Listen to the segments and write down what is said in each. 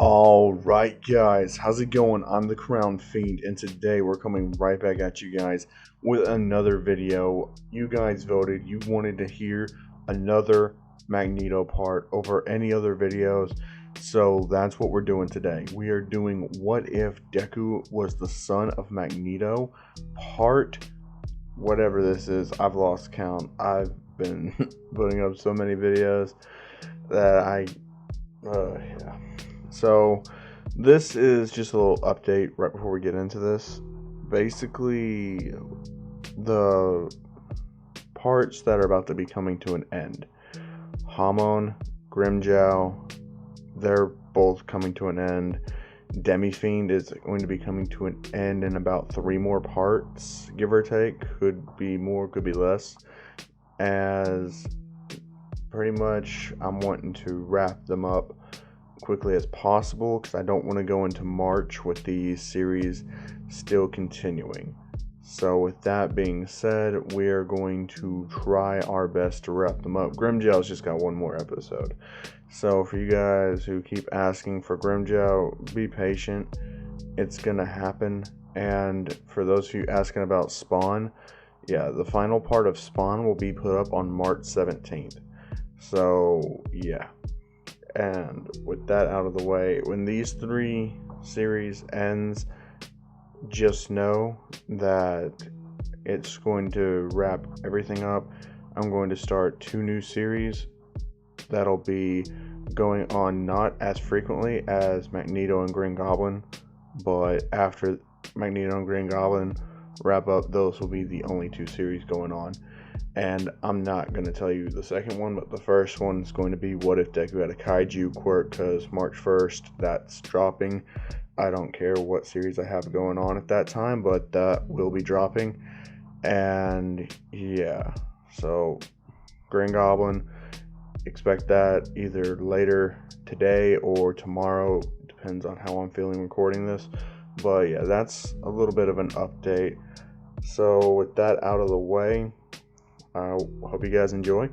Alright guys, how's it going? I'm the Crown Fiend and today we're coming right back at you guys with another video. You guys voted, you wanted to hear another Magneto part over any other videos, so that's what we're doing today. We are doing What If Deku Was the Son of Magneto, part whatever this is. I've lost count. I've been putting up so many videos that yeah. So this is just a little update right before we get into this. Basically, the parts that are about to be coming to an end. Hamon, Grimjow, they're both coming to an end. Demi-Fiend is going to be coming to an end in about 3 more parts, give or take. Could be more, could be less. As pretty much I'm wanting to wrap them up quickly as possible because I don't want to go into March with the series still continuing. So with that being said, we are going to try our best to wrap them up. Grimjow's just got one more episode. So for you guys who keep asking for Grimjow, be patient. It's gonna happen. And for those of you asking about Spawn, yeah, the final part of Spawn will be put up on March 17th. So yeah. And with that out of the way, when these 3 series ends, just know that it's going to wrap everything up. I'm going to start 2 new series that'll be going on not as frequently as Magneto and Green Goblin, but after Magneto and Green Goblin wrap up, those will be the only 2 series going on. And I'm not going to tell you the second one, but the first one is going to be What If Deku Had a Kaiju quirk, because March 1st, that's dropping. I don't care what series I have going on at that time, but that will be dropping. And yeah, so Green Goblin, expect that either later today or tomorrow, depends on how I'm feeling recording this. But yeah, that's a little bit of an update. So with that out of the way, I hope you guys enjoy,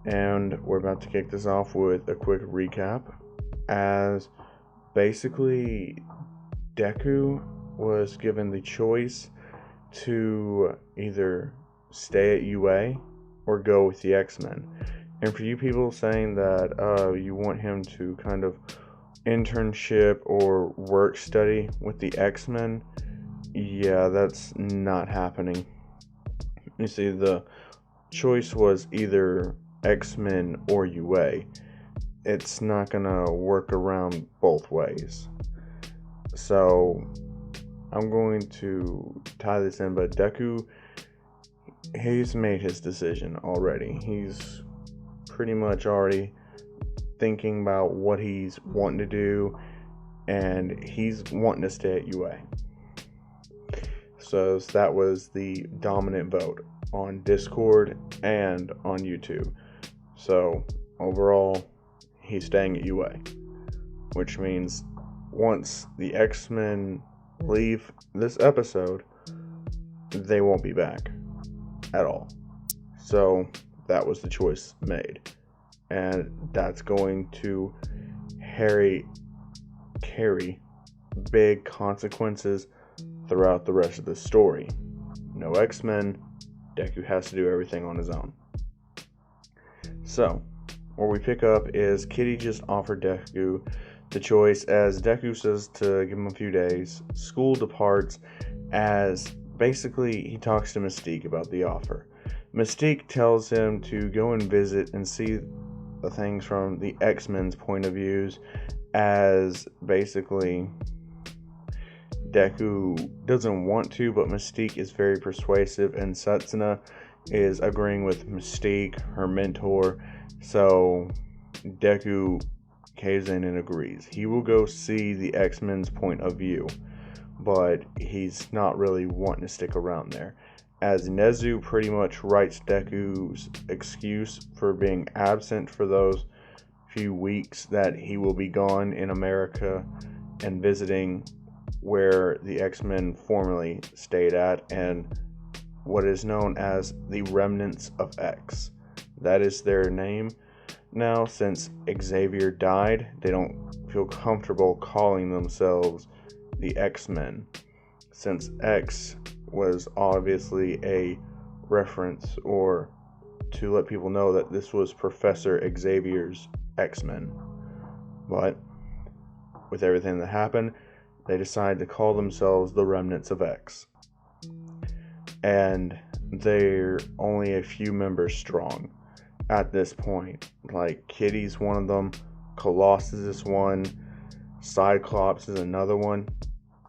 and we're about to kick this off with a quick recap. As basically Deku was given the choice to either stay at UA or go with the X-Men. And for you people saying that you want him to kind of internship or work study with the X-Men, yeah, that's not happening. You see, the choice was either X-Men or UA. It's not gonna work around both ways. So I'm going to tie this in, but Deku, he's made his decision already. He's pretty much already thinking about what he's wanting to do, and he's wanting to stay at UA. So that was the dominant vote on Discord and on YouTube. So overall, he's staying at UA, which means once the X-Men leave this episode, they won't be back at all. So that was the choice made, and that's going to carry big consequences throughout the rest of the story. No X-Men, Deku has to do everything on his own. So, where we pick up is Kitty just offered Deku the choice, as Deku says to give him a few days. School departs, as basically he talks to Mystique about the offer. Mystique tells him to go and visit and see the things from the X-Men's point of views, as basically Deku doesn't want to, but Mystique is very persuasive, and Setsuna is agreeing with Mystique, her mentor. So Deku caves in and agrees. He will go see the X-Men's point of view, but he's not really wanting to stick around there, as Nezu pretty much writes Deku's excuse for being absent for those few weeks that he will be gone in America and visiting where the X-Men formerly stayed at, and what is known as the Remnants of X. That is their name. Now, since Xavier died, they don't feel comfortable calling themselves the X-Men, since X was obviously a reference or to let people know that this was Professor Xavier's X-Men. But with everything that happened, they decided to call themselves the Remnants of X. And they're only a few members strong at this point. Like, Kitty's one of them, Colossus is one, Cyclops is another one,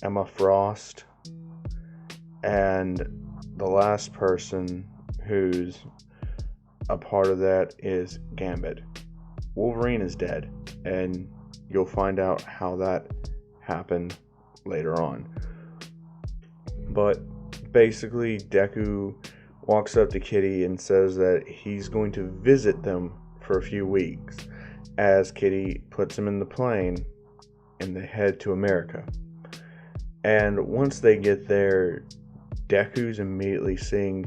Emma Frost, and the last person who's a part of that is Gambit. Wolverine is dead, and you'll find out how that happened later on. But basically, Deku walks up to Kitty and says that he's going to visit them for a few weeks, as Kitty puts him in the plane and they head to America. And once they get there, Deku's immediately seeing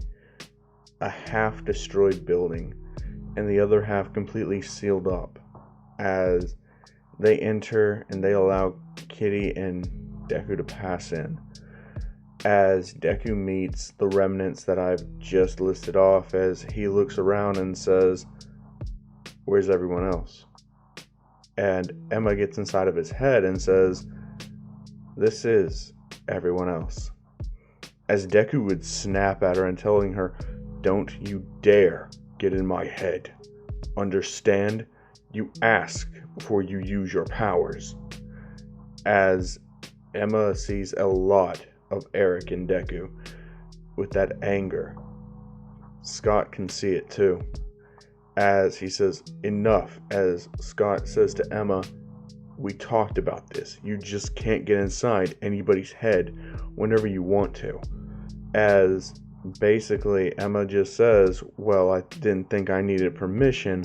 a half destroyed building and the other half completely sealed up. As they enter and they allow Kitty and Deku to pass in. As Deku meets the remnants that I've just listed off, as he looks around and says, "Where's everyone else?" And Emma gets inside of his head and says, "This is everyone else." As Deku would snap at her and telling her, "Don't you dare get in my head. Understand? You ask before you use your powers." As Emma sees a lot of Eric and Deku with that anger. Scott can see it too, as he says, "Enough," as Scott says to Emma, "We talked about this. You just can't get inside anybody's head whenever you want to." As basically Emma just says, "Well, I didn't think I needed permission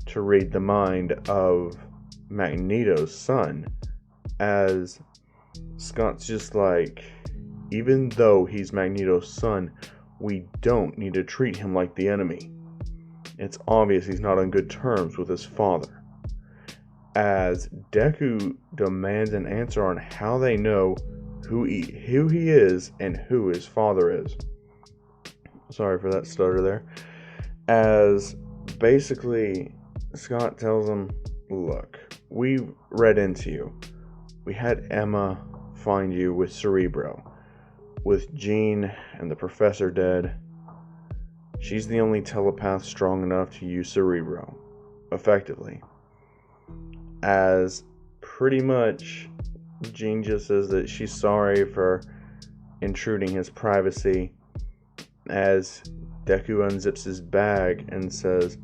to read the mind of Magneto's son." As Scott's just like, even though he's Magneto's son, we don't need to treat him like the enemy. It's obvious he's not on good terms with his father. As Deku demands an answer on how they know who he is and who his father is. Sorry for that stutter there. As basically Scott tells him, "Look, we read into you. We had Emma find you with Cerebro. With Jean and the professor dead, she's the only telepath strong enough to use Cerebro effectively." As pretty much Jean just says that she's sorry for intruding his privacy, as Deku unzips his bag and says,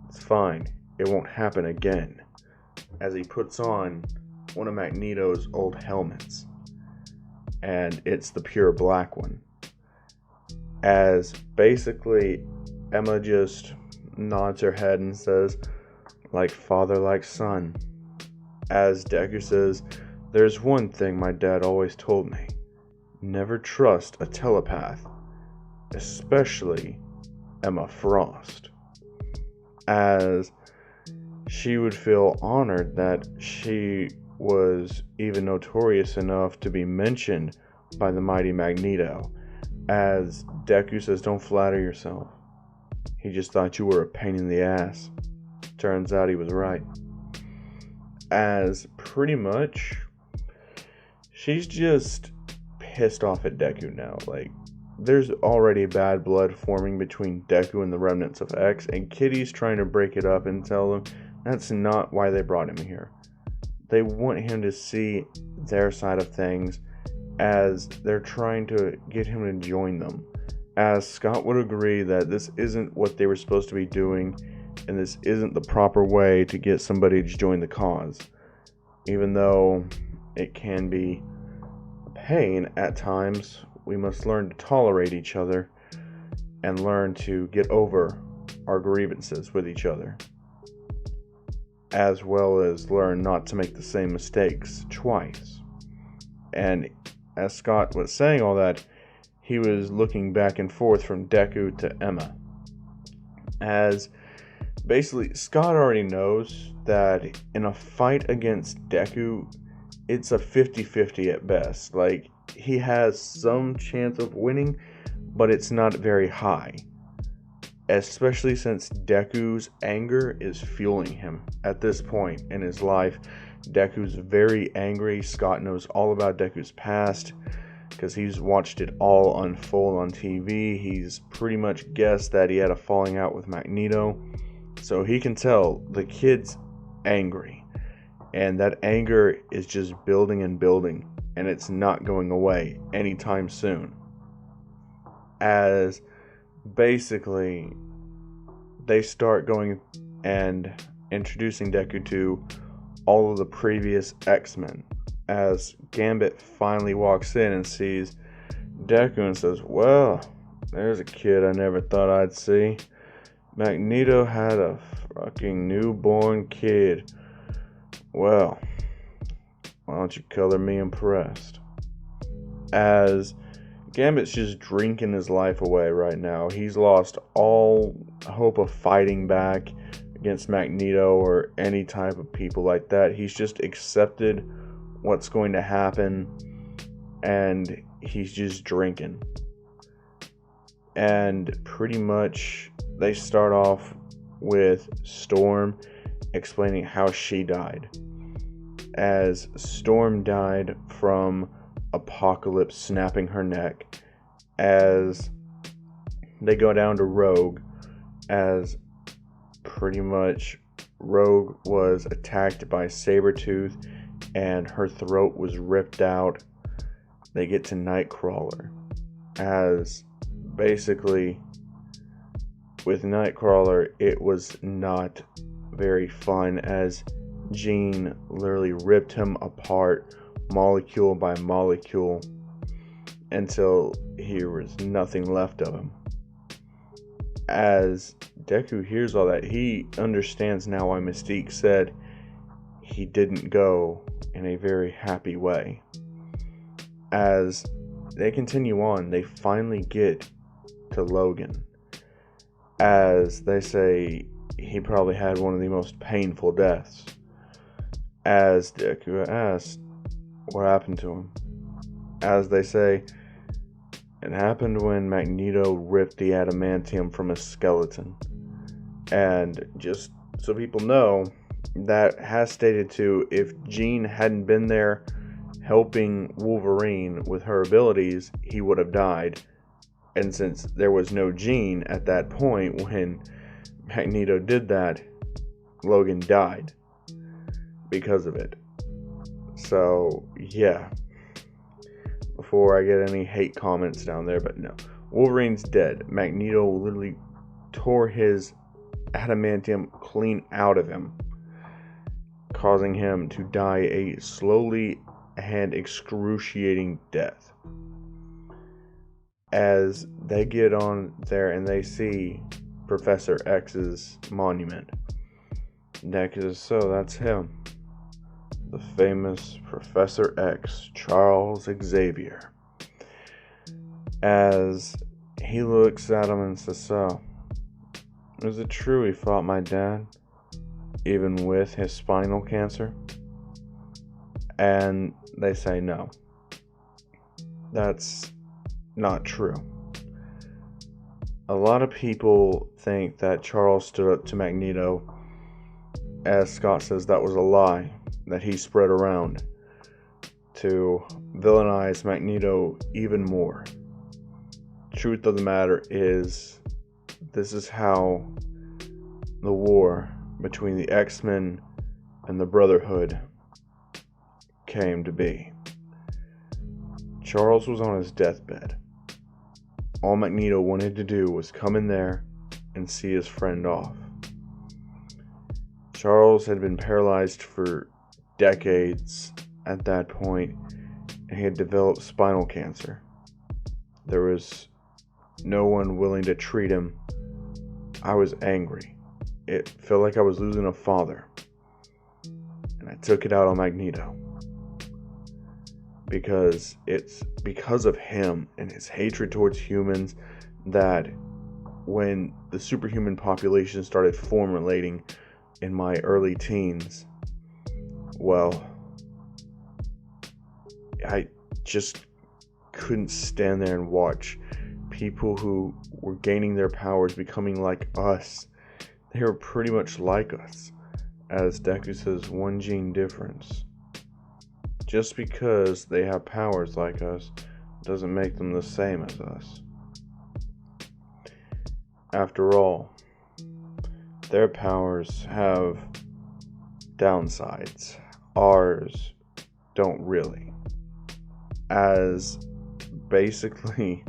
"It's fine, it won't happen again," as he puts on one of Magneto's old helmets, and it's the pure black one. As basically Emma just nods her head and says, "Like father, like son." As Deku says, "There's one thing my dad always told me. Never trust a telepath, especially Emma Frost." As she would feel honored that she was even notorious enough to be mentioned by the mighty Magneto. As Deku says, "Don't flatter yourself. He just thought you were a pain in the ass." Turns out he was right. As pretty much she's just pissed off at Deku now. Like, there's already bad blood forming between Deku and the remnants of X, and Kitty's trying to break it up and tell them that's not why they brought him here. They want him to see their side of things, as they're trying to get him to join them. As Scott would agree that this isn't what they were supposed to be doing, and this isn't the proper way to get somebody to join the cause. Even though it can be a pain at times, we must learn to tolerate each other and learn to get over our grievances with each other, as well as learn not to make the same mistakes twice. And as Scott was saying all that, he was looking back and forth from Deku to Emma. As Basically, Scott already knows that in a fight against Deku, it's a 50-50 at best. Like, he has some chance of winning, but it's not very high. Especially since Deku's anger is fueling him at this point in his life. Deku's very angry. Scott knows all about Deku's past because he's watched it all unfold on TV. He's pretty much guessed that he had a falling out with Magneto. So he can tell the kid's angry. And that anger is just building and building. And it's not going away anytime soon. As basically they start going and introducing Deku to all of the previous X-Men. As Gambit finally walks in and sees Deku and says, "Well, there's a kid I never thought I'd see. Magneto had a fucking newborn kid. Well, why don't you color me impressed?" As Gambit's just drinking his life away right now. He's lost all hope of fighting back against Magneto or any type of people like that. He's just accepted what's going to happen, and he's just drinking. And pretty much they start off with Storm explaining how she died. As Storm died from Apocalypse snapping her neck. As they go down to Rogue, as pretty much Rogue was attacked by Sabretooth and her throat was ripped out. They get to Nightcrawler, as basically with Nightcrawler it was not very fun, as Jean literally ripped him apart molecule by molecule until there was nothing left of him. As Deku hears all that, he understands now why Mystique said he didn't go in a very happy way. As they continue on, they finally get to Logan. As they say he probably had one of the most painful deaths. As Deku asked what happened to him. As they say, it happened when Magneto ripped the adamantium from his skeleton. And just so people know, that has stated too, if Jean hadn't been there helping Wolverine with her abilities, he would have died. And since there was no Jean at that point when Magneto did that, Logan died because of it. So, yeah. Before I get any hate comments down there, but no. Wolverine's dead. Magneto literally tore his adamantium clean out of him, causing him to die a slowly and excruciating death. As they get on there and they see Professor X's monument, Deku says, "So that's him. The famous Professor X, Charles Xavier." As he looks at him and says, "So, is it true he fought my dad, even with his spinal cancer?" And they say no. That's not true. A lot of people think that Charles stood up to Magneto. As Scott says, that was a lie that he spread around to villainize Magneto even more. Truth of the matter is, this is how the war between the X-Men and the Brotherhood came to be. Charles was on his deathbed. All Magneto wanted to do was come in there and see his friend off. Charles had been paralyzed for decades at that point, and he had developed spinal cancer. There was no one willing to treat him. I was angry. It felt like I was losing a father. And I took it out on Magneto. Because it's because of him and his hatred towards humans that when the superhuman population started formulating in my early teens, well, I just couldn't stand there and watch people who were gaining their powers becoming like us. They were pretty much like us. As Deku says, one gene difference. Just because they have powers like us doesn't make them the same as us. After all, their powers have downsides. Ours don't really. As basically,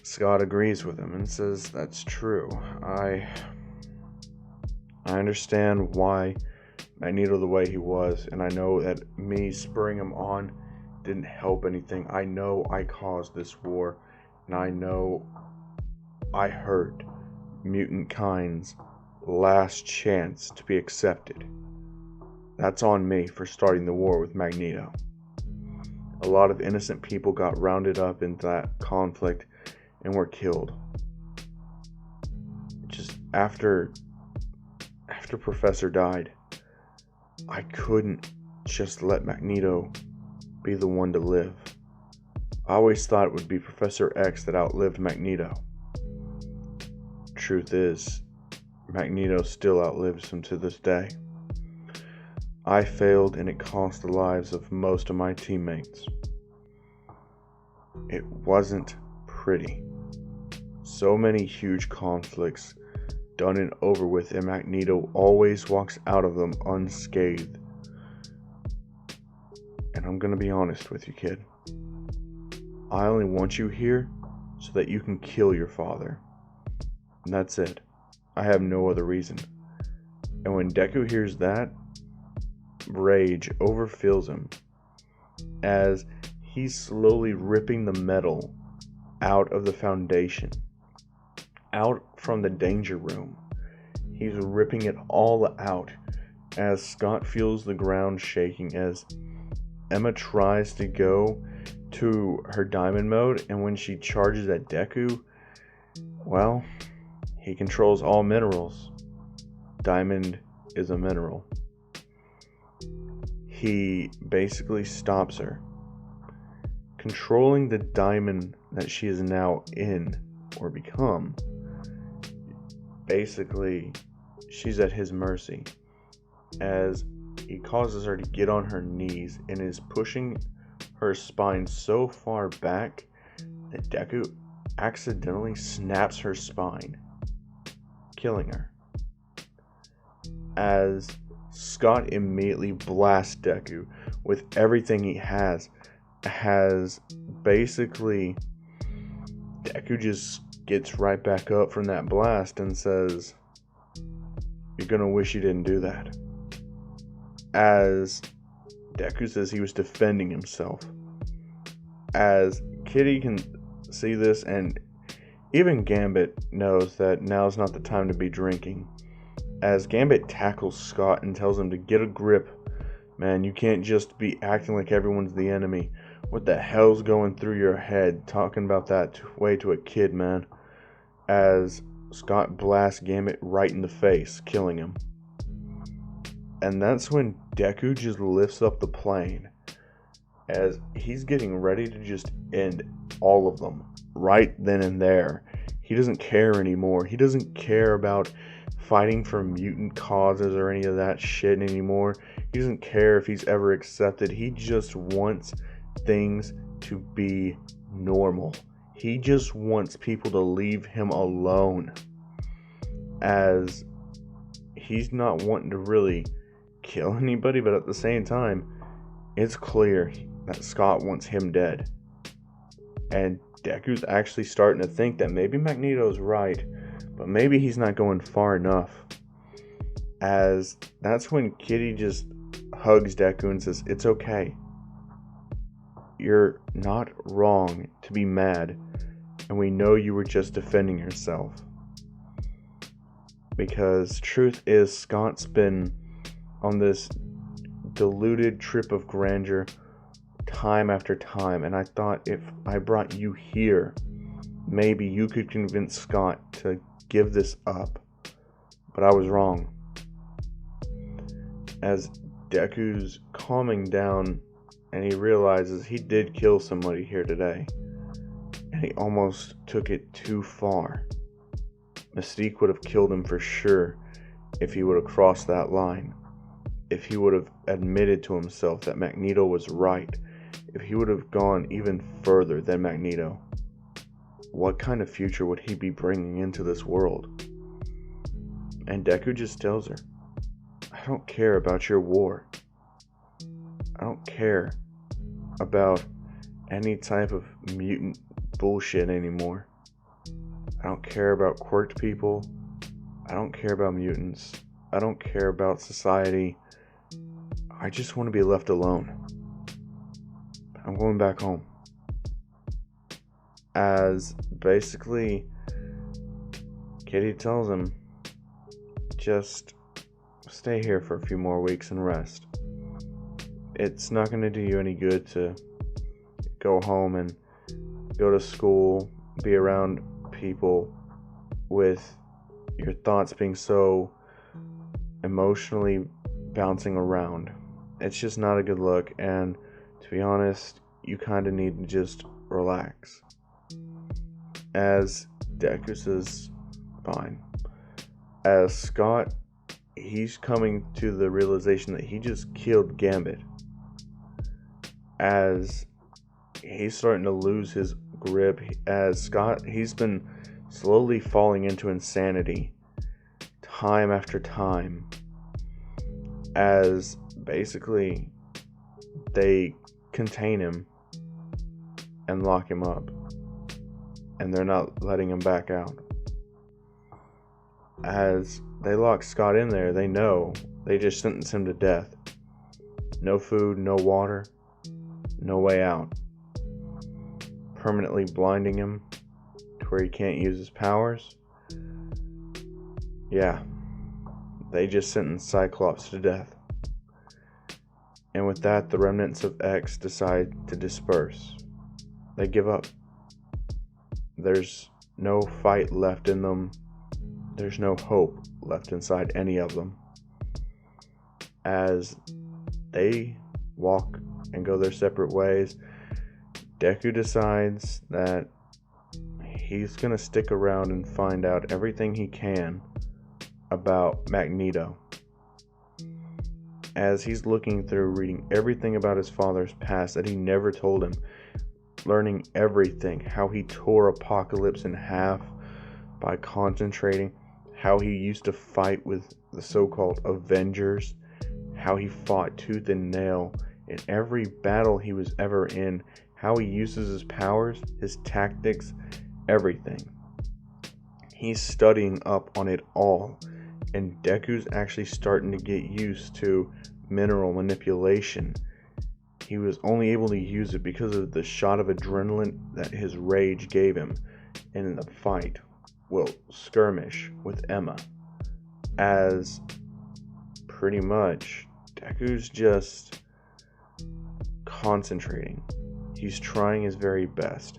Scott agrees with him and says that's true. I understand why Magneto the way he was, and I know that me spurring him on didn't help anything. I know I caused this war, and I know I hurt mutant kind's last chance to be accepted. That's on me for starting the war with Magneto. A lot of innocent people got rounded up into that conflict and were killed. Just after Professor died, I couldn't just let Magneto be the one to live. I always thought it would be Professor X that outlived Magneto. Truth is, Magneto still outlives him to this day. I failed, and it cost the lives of most of my teammates. It wasn't pretty. So many huge conflicts done and over with, and Magneto always walks out of them unscathed. And I'm gonna be honest with you, kid. I only want you here so that you can kill your father. And that's it. I have no other reason. And when Deku hears that, rage overfills him as he's slowly ripping the metal out of the foundation, out from the danger room. He's ripping it all out as Scott feels the ground shaking as Emma tries to go to her diamond mode, and when she charges at Deku, well, he controls all minerals. Diamond is a mineral. He basically stops her. Controlling the diamond that she is now in, or become, basically, she's at his mercy, as he causes her to get on her knees and is pushing her spine so far back that Deku accidentally snaps her spine, killing her. As Scott immediately blasts Deku with everything he has basically, Deku just gets right back up from that blast and says, "You're gonna wish you didn't do that." As Deku says he was defending himself. As Kitty can see this, and even Gambit knows that now's not the time to be drinking. As Gambit tackles Scott and tells him to get a grip. Man, you can't just be acting like everyone's the enemy. What the hell's going through your head talking about that way to a kid, man? As Scott blasts Gambit right in the face, killing him. And that's when Deku just lifts up the plane, as he's getting ready to just end all of them right then and there. He doesn't care anymore. He doesn't care about fighting for mutant causes or any of that shit anymore. He doesn't care if he's ever accepted. He just wants things to be normal. He just wants people to leave him alone, as he's not wanting to really kill anybody, but at the same time, it's clear that Scott wants him dead. And Deku's actually starting to think that maybe Magneto's right, but maybe he's not going far enough. As that's when Kitty just hugs Deku and says, "It's okay. You're not wrong to be mad, and we know you were just defending yourself." Because truth is, Scott's been on this deluded trip of grandeur time after time, and I thought if I brought you here, maybe you could convince Scott to give this up. But I was wrong. As Deku's calming down and he realizes he did kill somebody here today. And he almost took it too far. Mystique would have killed him for sure if he would have crossed that line. If he would have admitted to himself that Magneto was right. If he would have gone even further than Magneto. What kind of future would he be bringing into this world? And Deku just tells her, I don't care about your war. I don't care about any type of mutant bullshit anymore. I don't care about quirked people. I don't care about mutants. I don't care about society. I just want to be left alone. I'm going back home. As basically Kitty tells him, just stay here for a few more weeks and rest. It's not going to do you any good to go home and go to school, be around people with your thoughts being so emotionally bouncing around. It's just not a good look, and to be honest, you kind of need to just relax. As Deku says, fine. As Scott, he's coming to the realization that he just killed Gambit. As he's starting to lose his grip, as Scott, he's been slowly falling into insanity time after time, as basically they contain him and lock him up, and they're not letting him back out. As they lock Scott in there, they know they just sentence him to death. No food, no water, no way out. Permanently blinding him to where he can't use his powers. Yeah, they just sentenced Cyclops to death. And with that, the remnants of X decide to disperse. They give up. There's no fight left in them. There's no hope left inside any of them. As they walk and go their separate ways, Deku decides that he's going to stick around and find out everything he can about Magneto. As he's looking through, reading everything about his father's past that he never told him, learning everything, how he tore Apocalypse in half by concentrating, how he used to fight with the so-called Avengers, how he fought tooth and nail in every battle he was ever in, how he uses his powers, his tactics, everything. He's studying up on it all, and Deku's actually starting to get used to mineral manipulation. He was only able to use it because of the shot of adrenaline that his rage gave him in the fight, skirmish with Emma. As pretty much Deku's just concentrating. He's trying his very best.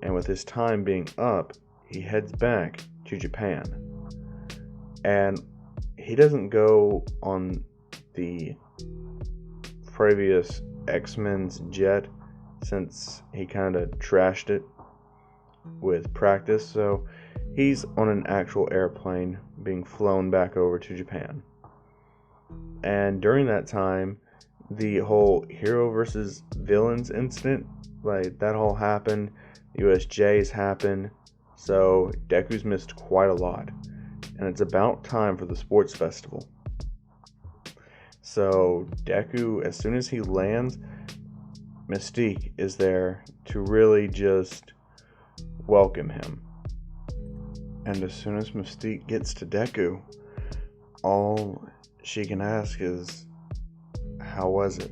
And with his time being up, he heads back to Japan. And he doesn't go on the previous X-Men's jet, since he kind of trashed it with practice. So he's on an actual airplane being flown back over to Japan. And during that time, the whole hero versus villains incident, that all happened. USJ's happened. So Deku's missed quite a lot. And it's about time for the sports festival. So Deku, as soon as he lands, Mystique is there to really just welcome him. And as soon as Mystique gets to Deku, all she can ask is, how was it?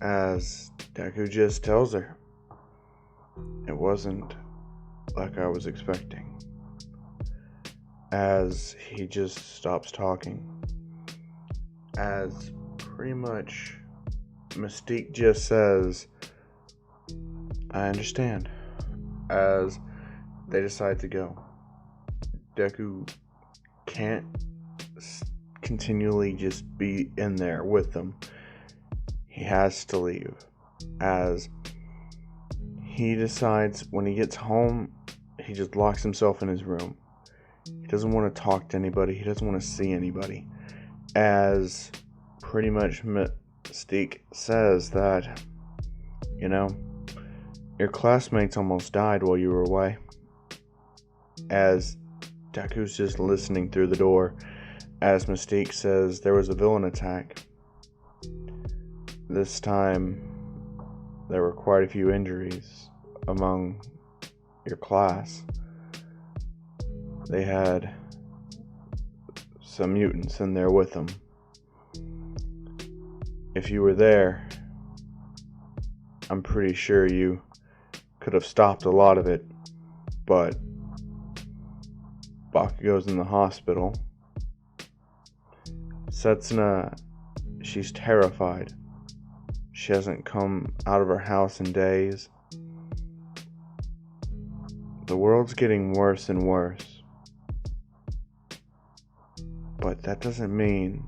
As Deku just tells her, it wasn't like I was expecting. As he just stops talking. As pretty much Mystique just says, I understand. As they decide to go. Deku can't continually just be in there with them. He has to leave, as he decides when he gets home, he just locks himself in his room. He doesn't want to talk to anybody. He doesn't want to see anybody. As pretty much Mystique says that, your classmates almost died while you were away. As Deku's just listening through the door, as Mystique says there was a villain attack. This time, there were quite a few injuries among your class. They had some mutants in there with them. If you were there, I'm pretty sure you could have stopped a lot of it, but Bacago's in the hospital. Setsuna, she's terrified. She hasn't come out of her house in days. The world's getting worse and worse. But that doesn't mean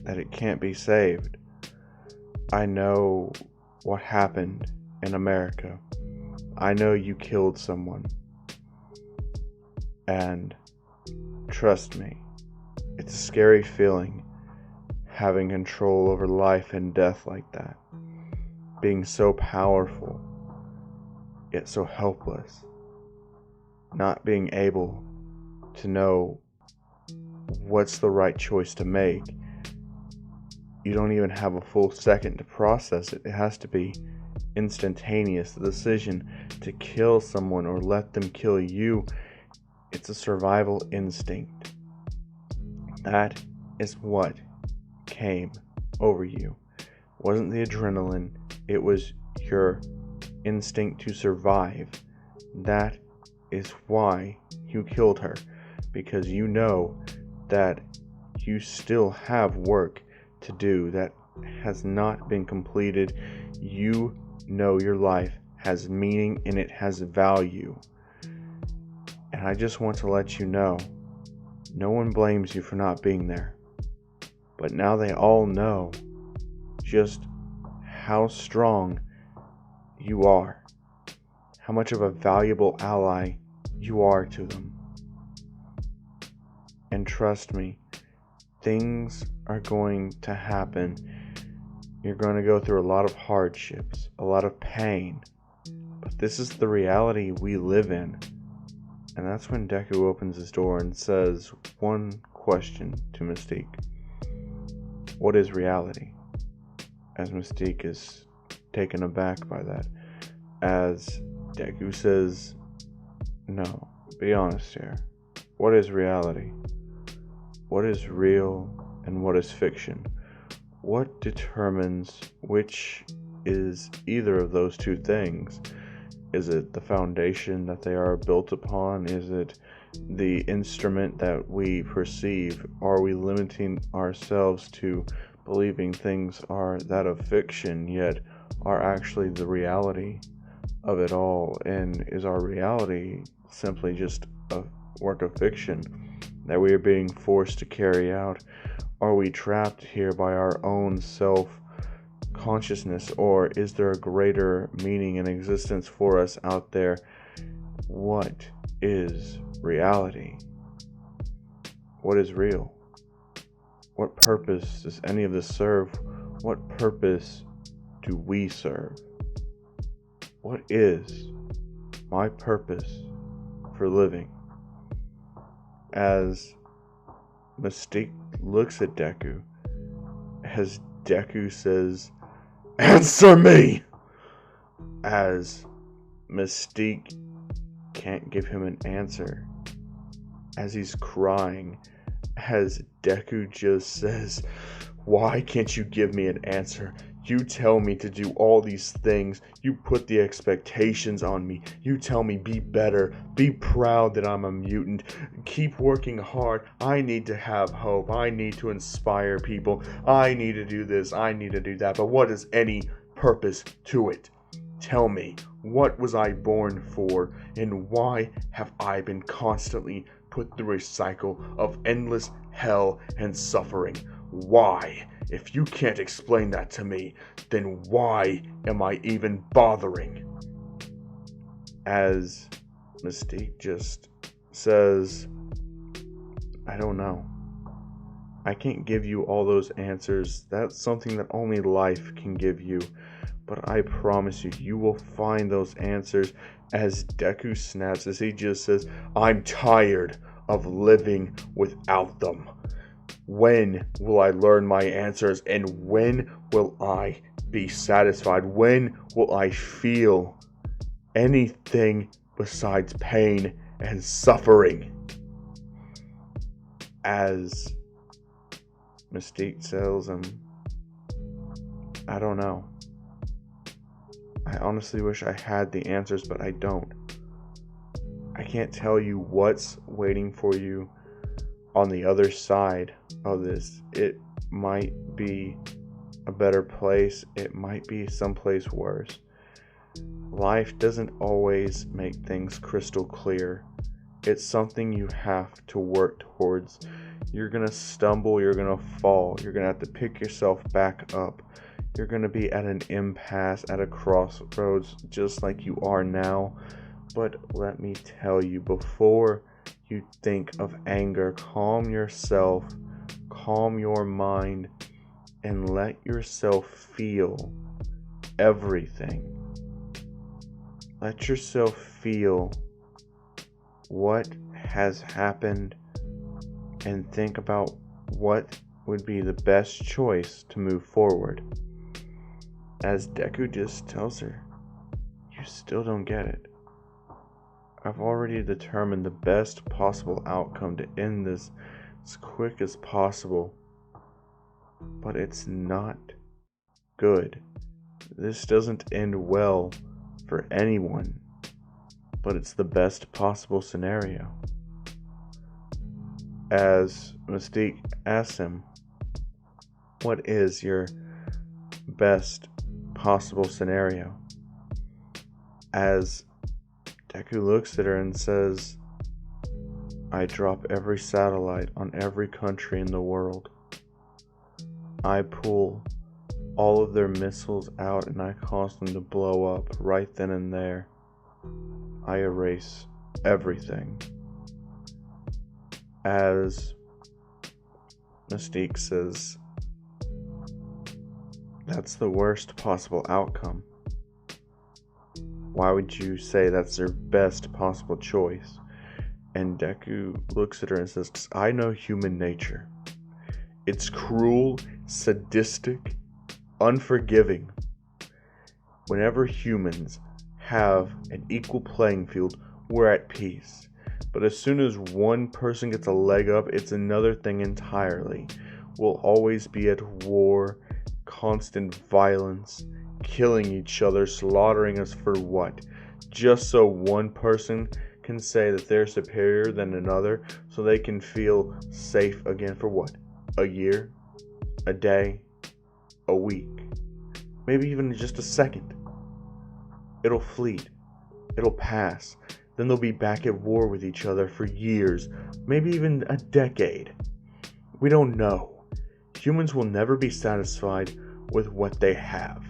that it can't be saved. I know what happened in America. I know you killed someone. And trust me, it's a scary feeling having control over life and death like that. Being so powerful, yet so helpless. Not being able to know what's the right choice to make. You don't even have a full second to process it. It has to be instantaneous. The decision to kill someone or let them kill you, it's a survival instinct. That is what came over you. It wasn't the adrenaline, it was your instinct to survive. That is why you killed her, because you know that you still have work to do that has not been completed. You know your life has meaning and it has value. And I just want to let you know, no one blames you for not being there. But now they all know just how strong you are, how much of a valuable ally you are to them. And trust me, things are going to happen. You're going to go through a lot of hardships, a lot of pain. But this is the reality we live in. And that's when Deku opens his door and says one question to Mystique. What is reality? As Mystique is taken aback by that. As Deku says, no, be honest here. What is reality? What is real and what is fiction? What determines which is either of those two things? Is it the foundation that they are built upon? Is it the instrument that we perceive? Are we limiting ourselves to believing things are that of fiction, yet are actually the reality of it all? And is our reality simply just a work of fiction that we are being forced to carry out? Are we trapped here by our own self-consciousness, or is there a greater meaning and existence for us out there? What is reality? What is real? What purpose does any of this serve? What purpose do we serve? What is my purpose for living? As Mystique looks at Deku, as Deku says, "Answer me!" As Mystique can't give him an answer, as he's crying, as Deku just says, "Why can't you give me an answer? You tell me to do all these things. You put the expectations on me. You tell me be better. Be proud that I'm a mutant. Keep working hard. I need to have hope. I need to inspire people. I need to do this. I need to do that. But what is any purpose to it? Tell me, what was I born for, and why have I been constantly put through a cycle of endless hell and suffering? Why? If you can't explain that to me, then why am I even bothering? As Mystique just says, I don't know. I can't give you all those answers. That's something that only life can give you. But I promise you, you will find those answers. As Deku snaps, as he just says, I'm tired of living without them. When will I learn my answers, and when will I be satisfied? When will I feel anything besides pain and suffering? As Mystique tells him, I don't know. I honestly wish I had the answers, but I don't. I can't tell you what's waiting for you on the other side of this. It might be a better place. It might be someplace worse. Life doesn't always make things crystal clear. It's something you have to work towards. You're going to stumble. You're going to fall. You're going to have to pick yourself back up. You're going to be at an impasse, at a crossroads, just like you are now. But let me tell you, before you think of anger, calm yourself, calm your mind, and let yourself feel everything. Let yourself feel what has happened and think about what would be the best choice to move forward. As Deku just tells her, you still don't get it. I've already determined the best possible outcome to end this as quick as possible. But it's not good. This doesn't end well for anyone. But it's the best possible scenario. As Mystique asks him, what is your best possible scenario? As Deku looks at her and says, I drop every satellite on every country in the world. I pull all of their missiles out and I cause them to blow up right then and there. I erase everything. As Mystique says, that's the worst possible outcome. Why would you say that's their best possible choice? And Deku looks at her and says, 'Cause I know human nature. It's cruel, sadistic, unforgiving. Whenever humans have an equal playing field, we're at peace. But as soon as one person gets a leg up, it's another thing entirely. We'll always be at war, constant violence, killing each other, slaughtering us for what? Just so one person can say that they're superior than another, so they can feel safe again for what? A year? A day? A week? Maybe even just a second. It'll fleet. It'll pass. Then they'll be back at war with each other for years, maybe even a decade. We don't know. Humans will never be satisfied with what they have.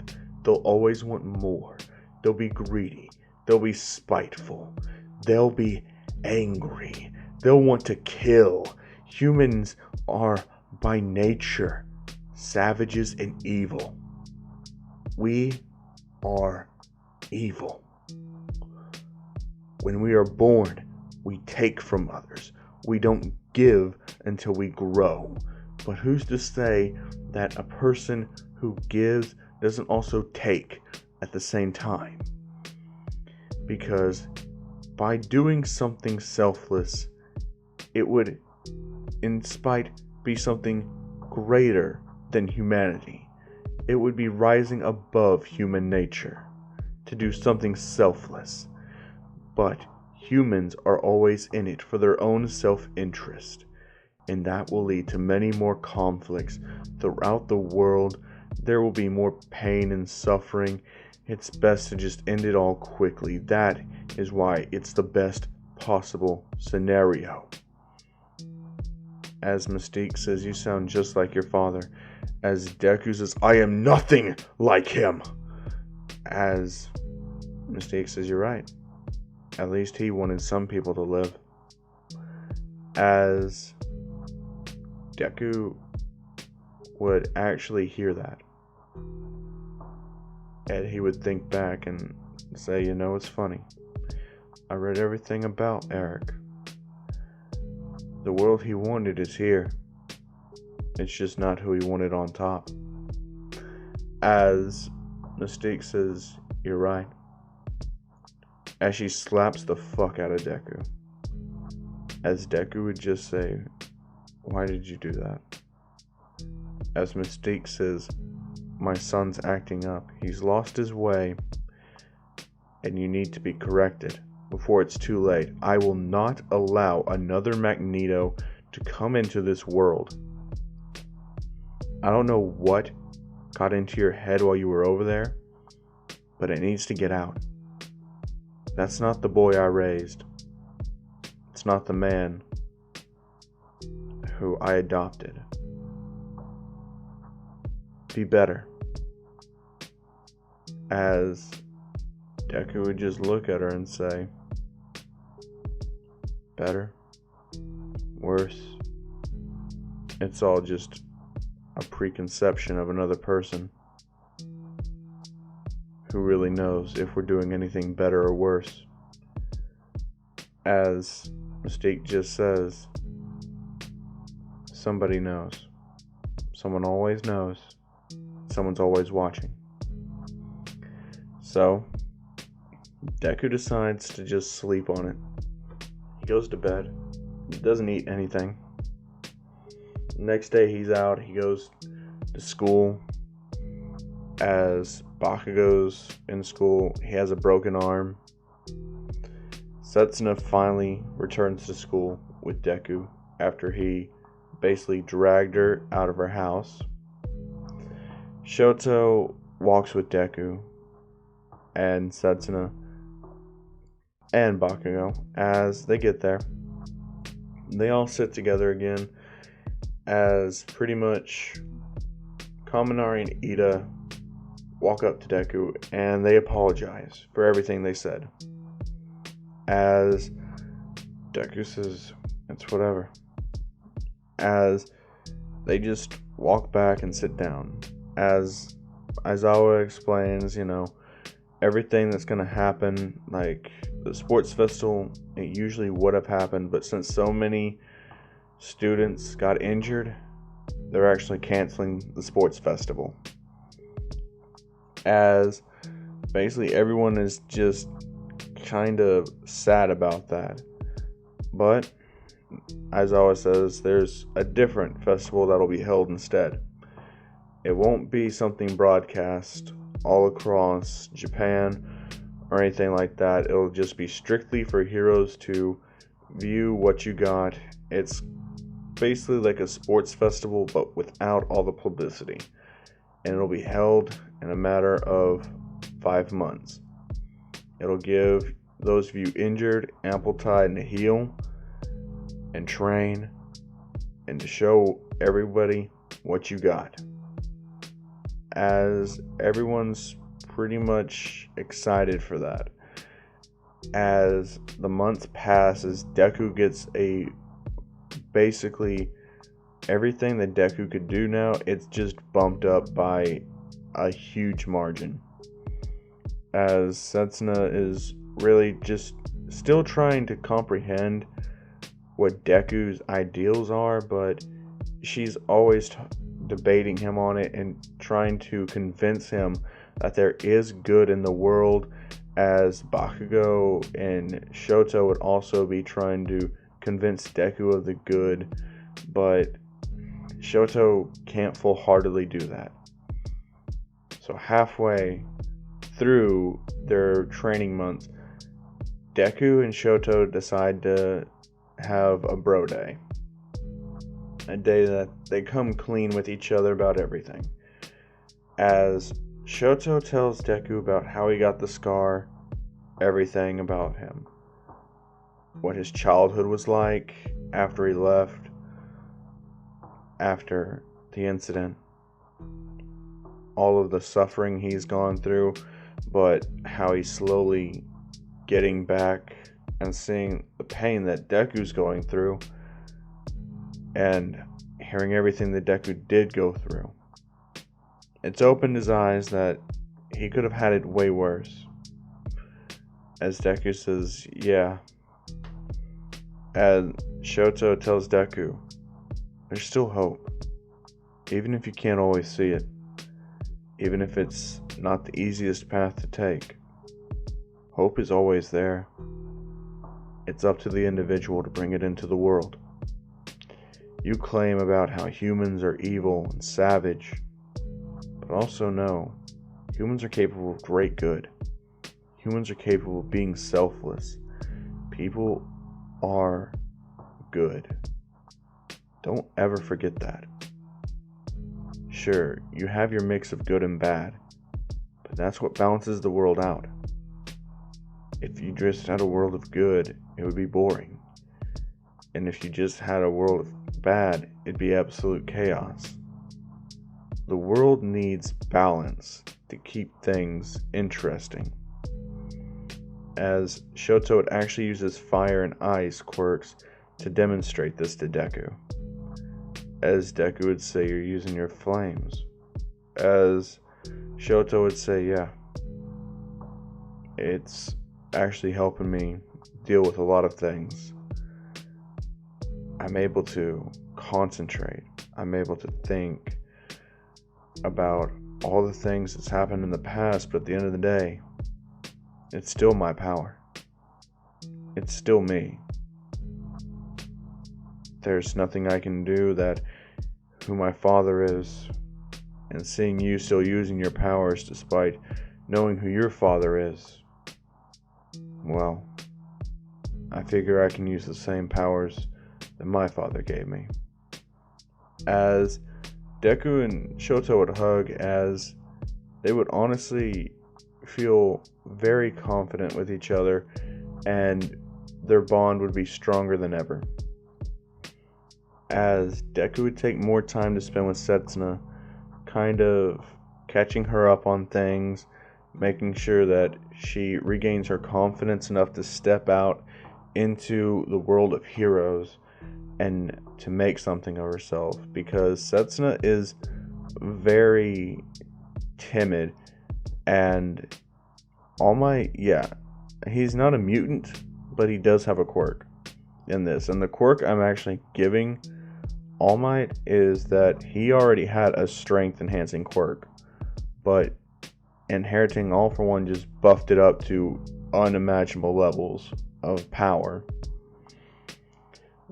They'll always want more. They'll be greedy. They'll be spiteful. They'll be angry. They'll want to kill. Humans are, by nature, savages and evil. We are evil. When we are born, we take from others. We don't give until we grow. But who's to say that a person who gives doesn't also take at the same time? Because by doing something selfless, it would, in spite, be something greater than humanity. It would be rising above human nature to do something selfless. But humans are always in it for their own self-interest, and that will lead to many more conflicts throughout the world. There will be more pain and suffering. it's best to just end it all quickly. That is why it's the best possible scenario. As Mystique says, you sound just like your father. As Deku says, I am nothing like him. As Mystique says, you're right. At least he wanted some people to live. As Deku would actually hear that, and he would think back and say, you know, it's funny. I read everything about Eric. The world he wanted is here. It's just not who he wanted on top. As Mystique says, you're right. As she slaps the fuck out of Deku. As Deku would just say, why did you do that? As Mystique says, my son's acting up. He's lost his way, and you need to be corrected before it's too late. I will not allow another Magneto to come into this world. I don't know what got into your head while you were over there, but it needs to get out. That's not the boy I raised. It's not the man who I adopted. Be better. As Deku would just look at her and say, better? Worse? It's all just a preconception of another person who really knows if we're doing anything better or worse. As Mystique just says, somebody knows. Someone always knows. Someone's always watching. So, Deku decides to just sleep on it. He goes to bed. He doesn't eat anything. Next day he's out. He goes to school. As Bacago's in school, he has a broken arm. Setsuna finally returns to school with Deku after he basically dragged her out of her house. Shoto walks with Deku and Setsuna and Bacago. As they get there, they all sit together again as pretty much Kaminari and Ida walk up to Deku and they apologize for everything they said. As Deku says, it's whatever. As they just walk back and sit down. As Aizawa explains, you know, everything that's going to happen, like the sports festival, it usually would have happened, but since so many students got injured, they're actually canceling the sports festival. As basically everyone is just kind of sad about that. But Aizawa says there's a different festival that'll be held instead. It won't be something broadcast all across Japan or anything like that. It'll just be strictly for heroes to view what you got. It's basically like a sports festival, but without all the publicity. And it'll be held in a matter of 5 months. It'll give those of you injured ample time to heal and train and to show everybody what you got. As everyone's pretty much excited for that. As the months pass, as Deku gets basically everything that Deku could do now, it's just bumped up by a huge margin. As Setsuna is really just still trying to comprehend what Deku's ideals are, but she's always debating him on it and trying to convince him that there is good in the world, as Bacago and Shoto would also be trying to convince Deku of the good, but Shoto can't full-heartedly do that. So halfway through their training months, Deku and Shoto decide to have a bro day. A day that they come clean with each other about everything. As Shoto tells Deku about how he got the scar, everything about him. What his childhood was like after he left, after the incident. All of the suffering he's gone through, but how he's slowly getting back and seeing the pain that Deku's going through, and hearing everything that Deku did go through. It's opened his eyes that he could have had it way worse. As Deku says, yeah. And Shoto tells Deku, there's still hope. Even if you can't always see it. Even if it's not the easiest path to take. Hope is always there. It's up to the individual to bring it into the world. You claim about how humans are evil and savage, but also know humans are capable of great good. Humans are capable of being selfless. People are good. Don't ever forget that. Sure, you have your mix of good and bad, but that's what balances the world out. If you just had a world of good, it would be boring. And if you just had a world of bad, it'd be absolute chaos. The world needs balance to keep things interesting. As Shoto would actually uses fire and ice quirks to demonstrate this to Deku. As Deku would say, you're using your flames. As Shoto would say, yeah, it's actually helping me deal with a lot of things. I'm able to concentrate. I'm able to think about all the things that's happened in the past, but at the end of the day, it's still my power. It's still me. There's nothing I can do that who my father is, and seeing you still using your powers despite knowing who your father is, well, I figure I can use the same powers that my father gave me. As Deku and Shoto would hug, as they would honestly feel very confident with each other, and their bond would be stronger than ever. As Deku would take more time to spend with Setsuna, kind of catching her up on things, making sure that she regains her confidence enough to step out into the world of heroes and to make something of herself, because Setsuna is very timid, and All Might, yeah, he's not a mutant, but he does have a quirk in this, and the quirk I'm actually giving All Might is that he already had a strength enhancing quirk, but inheriting All for One just buffed it up to unimaginable levels of power.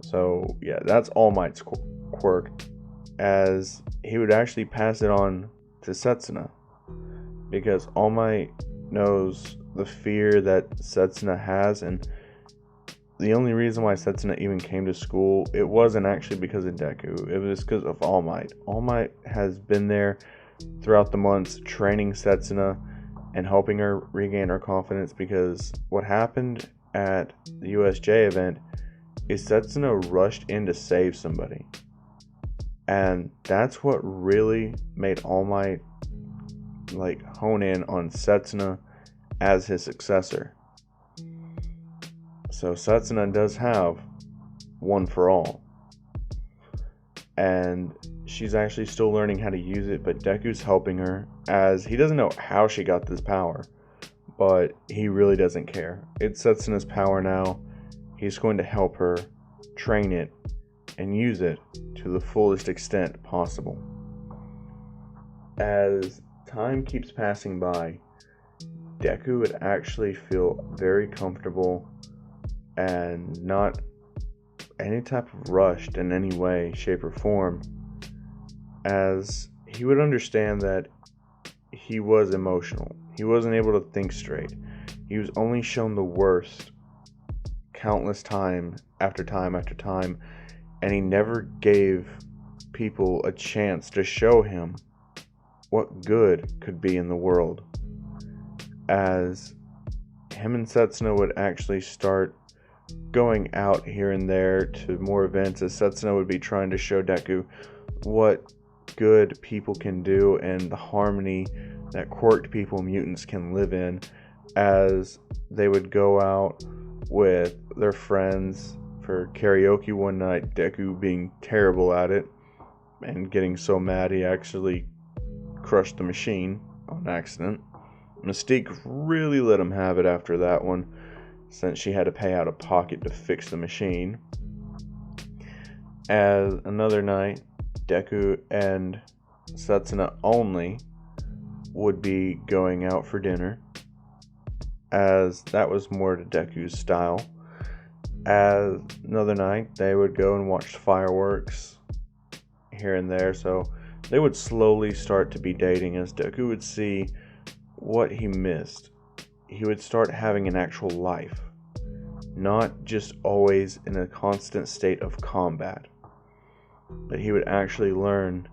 So yeah, that's All Might's quirk, as he would actually pass it on to Setsuna, because All Might knows the fear that Setsuna has, and the only reason why Setsuna even came to school, it wasn't actually because of Deku, it was because of All Might. All Might has been there throughout the months training Setsuna and helping her regain her confidence, because what happened at the USJ event is Setsuna rushed in to save somebody. And that's what really made All Might hone in on Setsuna as his successor. So Setsuna does have one for all. And she's actually still learning how to use it, but Deku's helping her, as he doesn't know how she got this power, but he really doesn't care. It's Setsuna's power now. He's going to help her train it and use it to the fullest extent possible. As time keeps passing by, Deku would actually feel very comfortable and not any type of rushed in any way, shape, or form, as he would understand that he was emotional. He wasn't able to think straight. He was only shown the worst countless time after time after time, and he never gave people a chance to show him what good could be in the world, as him and Setsuna would actually start going out here and there to more events, as Setsuna would be trying to show Deku what good people can do and the harmony that quirked people and mutants can live in, as they would go out with their friends for karaoke one night, Deku being terrible at it and getting so mad he actually crushed the machine on accident. Mystique really let him have it after that one, since she had to pay out of pocket to fix the machine. As another night, Deku and Setsuna only would be going out for dinner, as that was more to Deku's style. As another night, they would go and watch fireworks here and there, so they would slowly start to be dating, as Deku would see what he missed. He would start having an actual life, not just always in a constant state of combat, but he would actually learn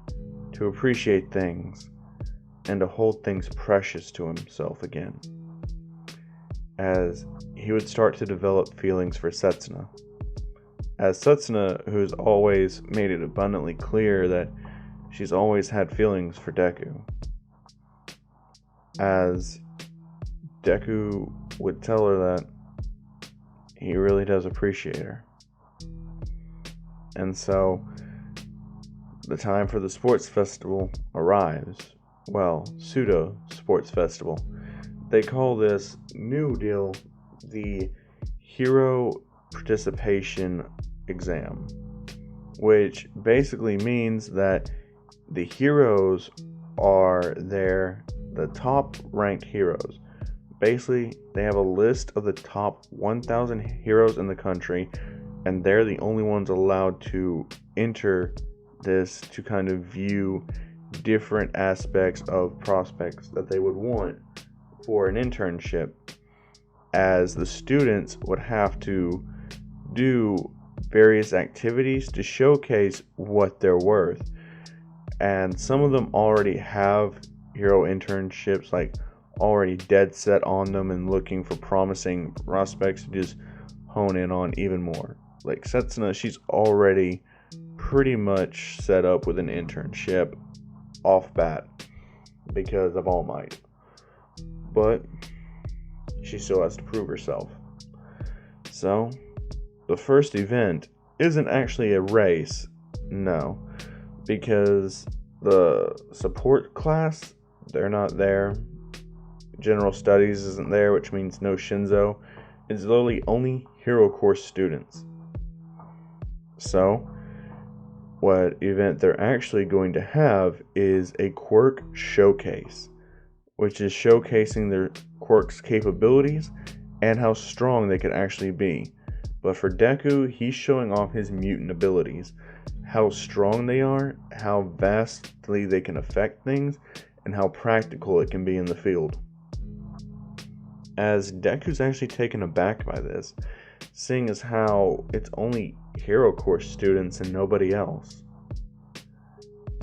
to appreciate things and to hold things precious to himself again, as he would start to develop feelings for Setsuna. As Setsuna, who's always made it abundantly clear that she's always had feelings for Deku, as Deku would tell her that he really does appreciate her. And so the time for the sports festival arrives. Well, pseudo sports festival. They call this new deal the Hero Participation Exam, which basically means that the heroes are there, the top ranked heroes. Basically, they have a list of the top 1,000 heroes in the country, and they're the only ones allowed to enter this to kind of view different aspects of prospects that they would want for an internship, as the students would have to do various activities to showcase what they're worth. And some of them already have hero internships, like already dead set on them and looking for promising prospects to just hone in on even more. Like Setsuna, she's already pretty much set up with an internship off bat because of All Might, but she still has to prove herself. So the first event isn't actually a race, no, because the support class, they're not there. General Studies isn't there, which means no Shinzo. It's literally only Hero Course students. So what event they're actually going to have is a quirk showcase, which is showcasing their quirk's capabilities and how strong they could actually be. But for Deku, he's showing off his mutant abilities, how strong they are, how vastly they can affect things, and how practical it can be in the field. As Deku's actually taken aback by this, seeing as how it's only Hero Course students and nobody else.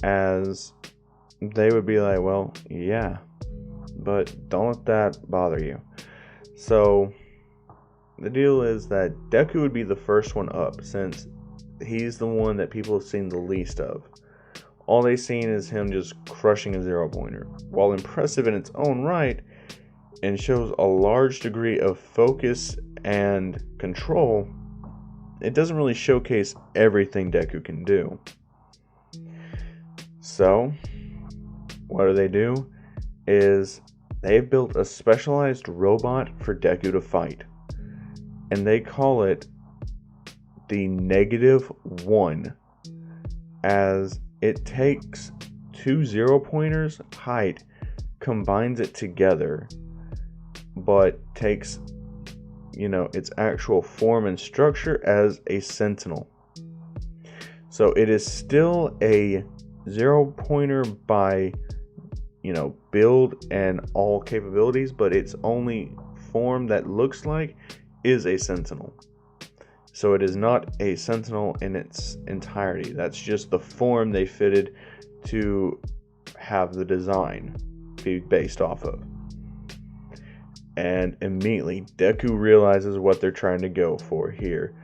As they would be like, well, yeah, but don't let that bother you. So the deal is that Deku would be the first one up, since he's the one that people have seen the least of. All they've seen is him just crushing a 0-pointer. While impressive in its own right, and shows a large degree of focus and control, it doesn't really showcase everything Deku can do. So what do? Is they've built a specialized robot for Deku to fight, and they call it the -1, as it takes 2 0-pointers height, combines it together, but takes, its actual form and structure as a sentinel. So it is still a 0-pointer by, build and all capabilities, but its only form that looks like is a sentinel. So it is not a sentinel in its entirety. That's just the form they fitted to have the design be based off of. And immediately, Deku realizes what they're trying to go for here.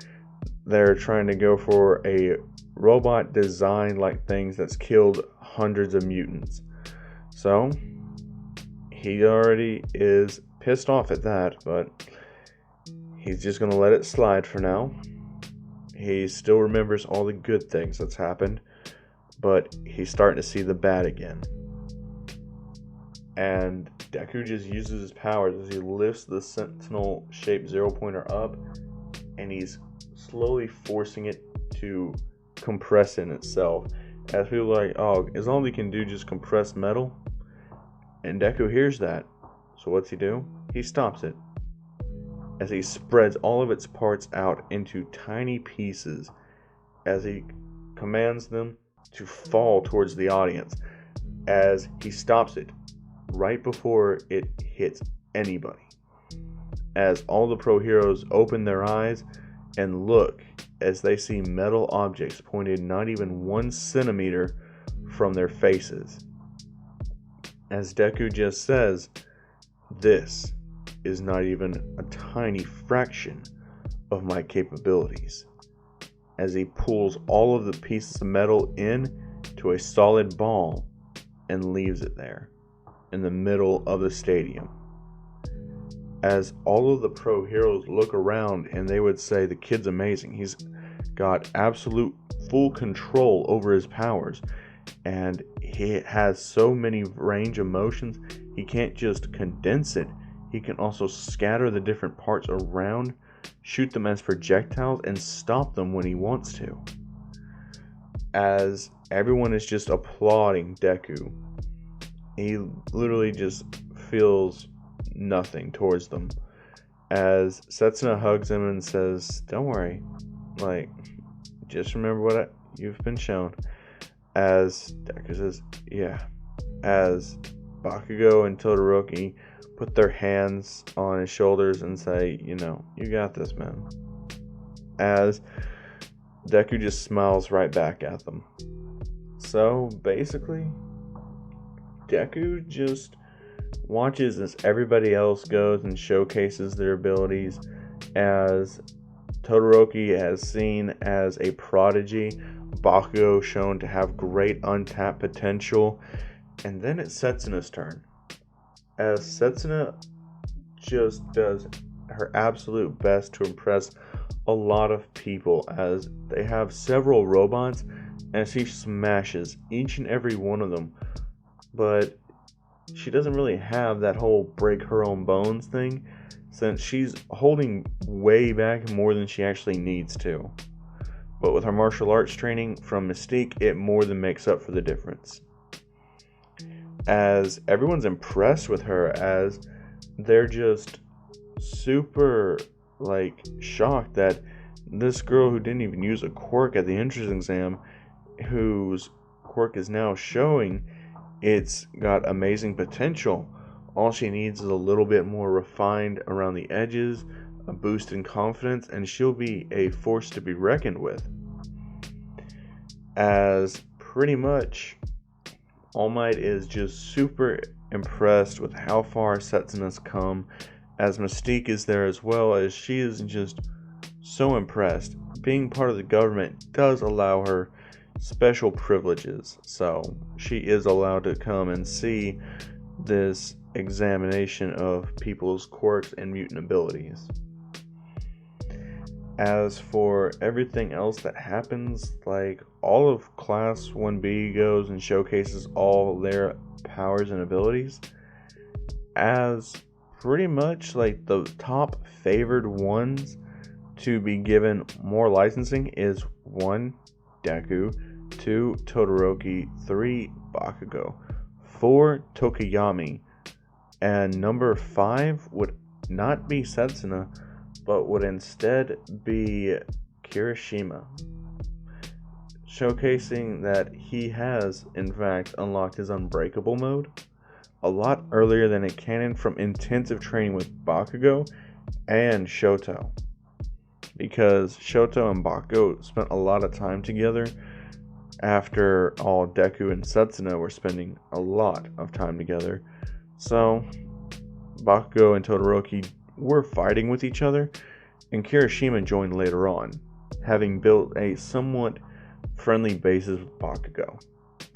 They're trying to go for a robot design like things that's killed hundreds of mutants. So, he already is pissed off at that, but he's just going to let it slide for now. He still remembers all the good things that's happened, but he's starting to see the bad again. And Deku just uses his powers as he lifts the sentinel-shaped zero-pointer up, and he's slowly forcing it to compress in itself. As people are like, oh, is all he can do just compress metal? And Deku hears that. So what's he do? He stops it, as he spreads all of its parts out into tiny pieces, as he commands them to fall towards the audience, as he stops it right before it hits anybody. As all the pro heroes open their eyes and look, as they see metal objects pointed not even 1 centimeter from their faces. As Deku just says, this is not even a tiny fraction of my capabilities. As he pulls all of the pieces of metal in to a solid ball and leaves it there in the middle of the stadium. As all of the pro heroes look around, and they would say the kid's amazing. He's got absolute full control over his powers, and he has so many range of motions. He can't just condense it. He can also scatter the different parts around, shoot them as projectiles, and stop them when he wants to. As everyone is just applauding Deku, he literally just feels nothing towards them. As Setsuna hugs him and says, don't worry, like, just remember what you've been shown. As Deku says, yeah. As Bacago and Todoroki put their hands on his shoulders and say, you got this, man. As Deku just smiles right back at them. So basically, Deku just watches as everybody else goes and showcases their abilities, as Todoroki has seen as a prodigy, Bakugo shown to have great untapped potential, and then it's Setsuna's turn. As Setsuna just does her absolute best to impress a lot of people, as they have several robots, and she smashes each and every one of them. But she doesn't really have that whole break her own bones thing, since she's holding way back more than she actually needs to. But with her martial arts training from Mystique, it more than makes up for the difference. As everyone's impressed with her, as they're just super shocked that this girl who didn't even use a quirk at the entrance exam, whose quirk is now showing it's got amazing potential. All she needs is a little bit more refined around the edges, a boost in confidence, and she'll be a force to be reckoned with. As pretty much All Might is just super impressed with how far Setsuna's come, as Mystique is there as well, as she is just so impressed. Being part of the government does allow her special privileges, so she is allowed to come and see this examination of people's quirks and mutant abilities. As for everything else that happens, all of Class 1B goes and showcases all their powers and abilities, as pretty much the top favored ones to be given more licensing is 1, Deku, 2, Todoroki, 3, Bakugo, 4, Tokiyami, and number 5 would not be Setsuna, but would instead be Kirishima, showcasing that he has, in fact, unlocked his Unbreakable mode a lot earlier than a canon from intensive training with Bakugo and Shoto, because Shoto and Bakugo spent a lot of time together After all, Deku and Setsuna were spending a lot of time together. So, Bakugo and Todoroki were fighting with each other, and Kirishima joined later on, having built a somewhat friendly basis with Bakugo,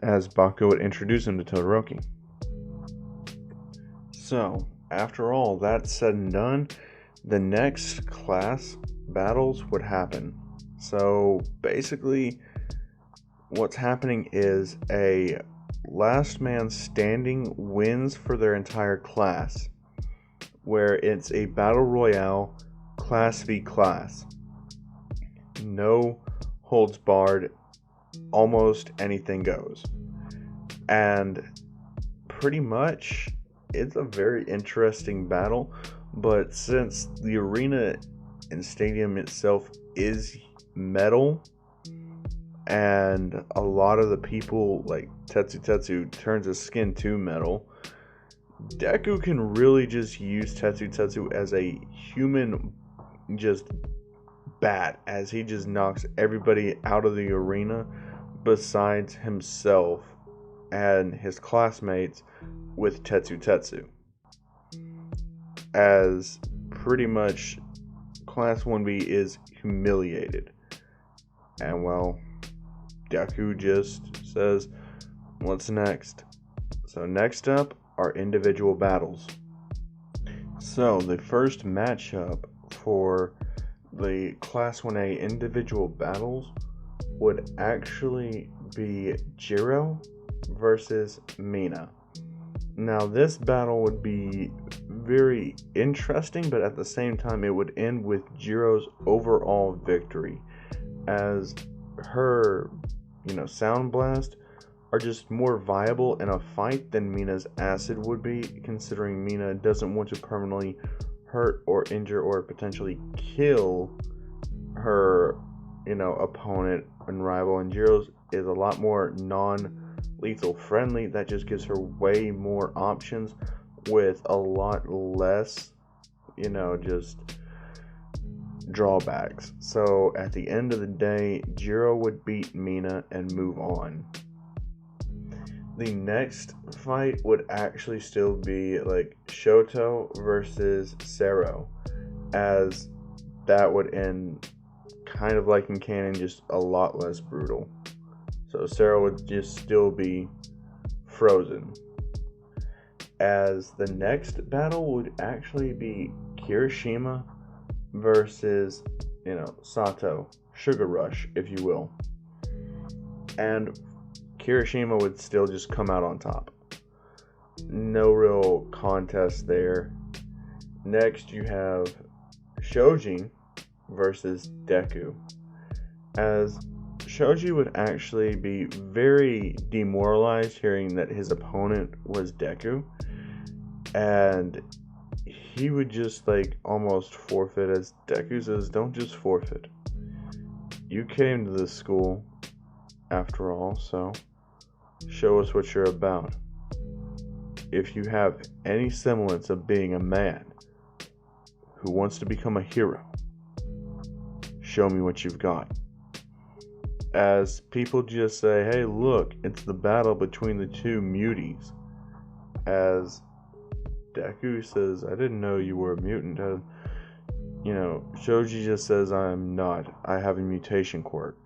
as Bakugo would introduce him to Todoroki. So, after all that said and done, the next class battles would happen. So, basically, what's happening is a last man standing wins for their entire class, where it's a battle royale, class v class. No holds barred, almost anything goes. And pretty much, it's a very interesting battle, but since the arena and stadium itself is metal, and a lot of the people, like Tetsu turns his skin to metal, Deku can really just use Tetsu as a human just bat, as he just knocks everybody out of the arena besides himself and his classmates with Tetsu. As pretty much Class 1B is humiliated. And well, Deku just says, what's next? So next up are individual battles. So the first matchup for the Class 1A individual battles would actually be Jiro versus Mina. Now this battle would be very interesting, but at the same time it would end with Jiro's overall victory, as her, Sound Blast are just more viable in a fight than Mina's Acid would be, considering Mina doesn't want to permanently hurt or injure or potentially kill her, opponent and rival, and Jiro's is a lot more non-lethal friendly. That just gives her way more options with a lot less, just drawbacks. So at the end of the day, Jiro would beat Mina and move on. The next fight would actually still be like Shoto versus Sero, as that would end kind of like in canon, just a lot less brutal. So Sero would just still be frozen. As the next battle would actually be Kirishima versus, Sato, Sugar Rush, if you will. And Kirishima would still just come out on top. No real contest there. Next you have Shojin versus Deku, as Shojin would actually be very demoralized hearing that his opponent was Deku, and he would just almost forfeit, as Deku says, don't just forfeit. You came to this school after all, so show us what you're about. If you have any semblance of being a man who wants to become a hero, show me what you've got. As people just say, hey look, it's the battle between the two muties. As Deku says, I didn't know you were a mutant. Shoji just says, I'm not. I have a mutation quirk.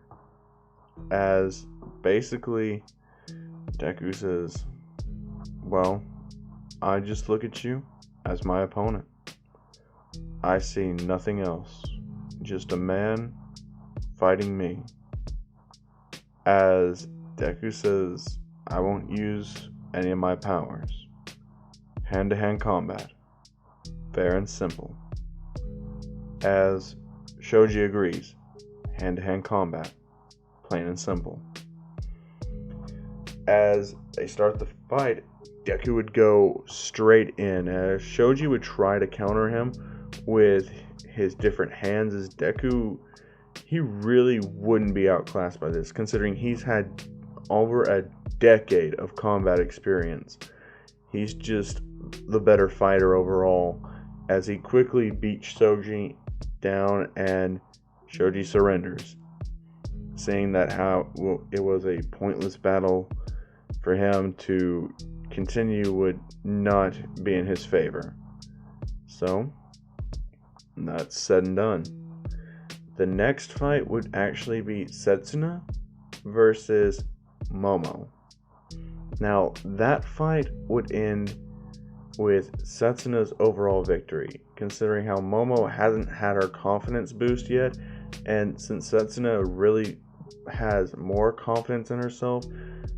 As basically, Deku says, well, I just look at you as my opponent. I see nothing else. Just a man fighting me. As Deku says, I won't use any of my powers. Hand-to-hand combat. Fair and simple. As Shoji agrees, hand-to-hand combat. Plain and simple. As they start the fight, Deku would go straight in, as Shoji would try to counter him with his different hands, as Deku, he really wouldn't be outclassed by this, considering he's had over a decade of combat experience. He's just the better fighter overall, as he quickly beats Shoji down and Shoji surrenders. saying that it was a pointless battle for him to continue would not be in his favor. So, that's said and done. The next fight would actually be Setsuna versus Momo. Now, that fight would end with Setsuna's overall victory, considering how Momo hasn't had her confidence boost yet, and since Setsuna really has more confidence in herself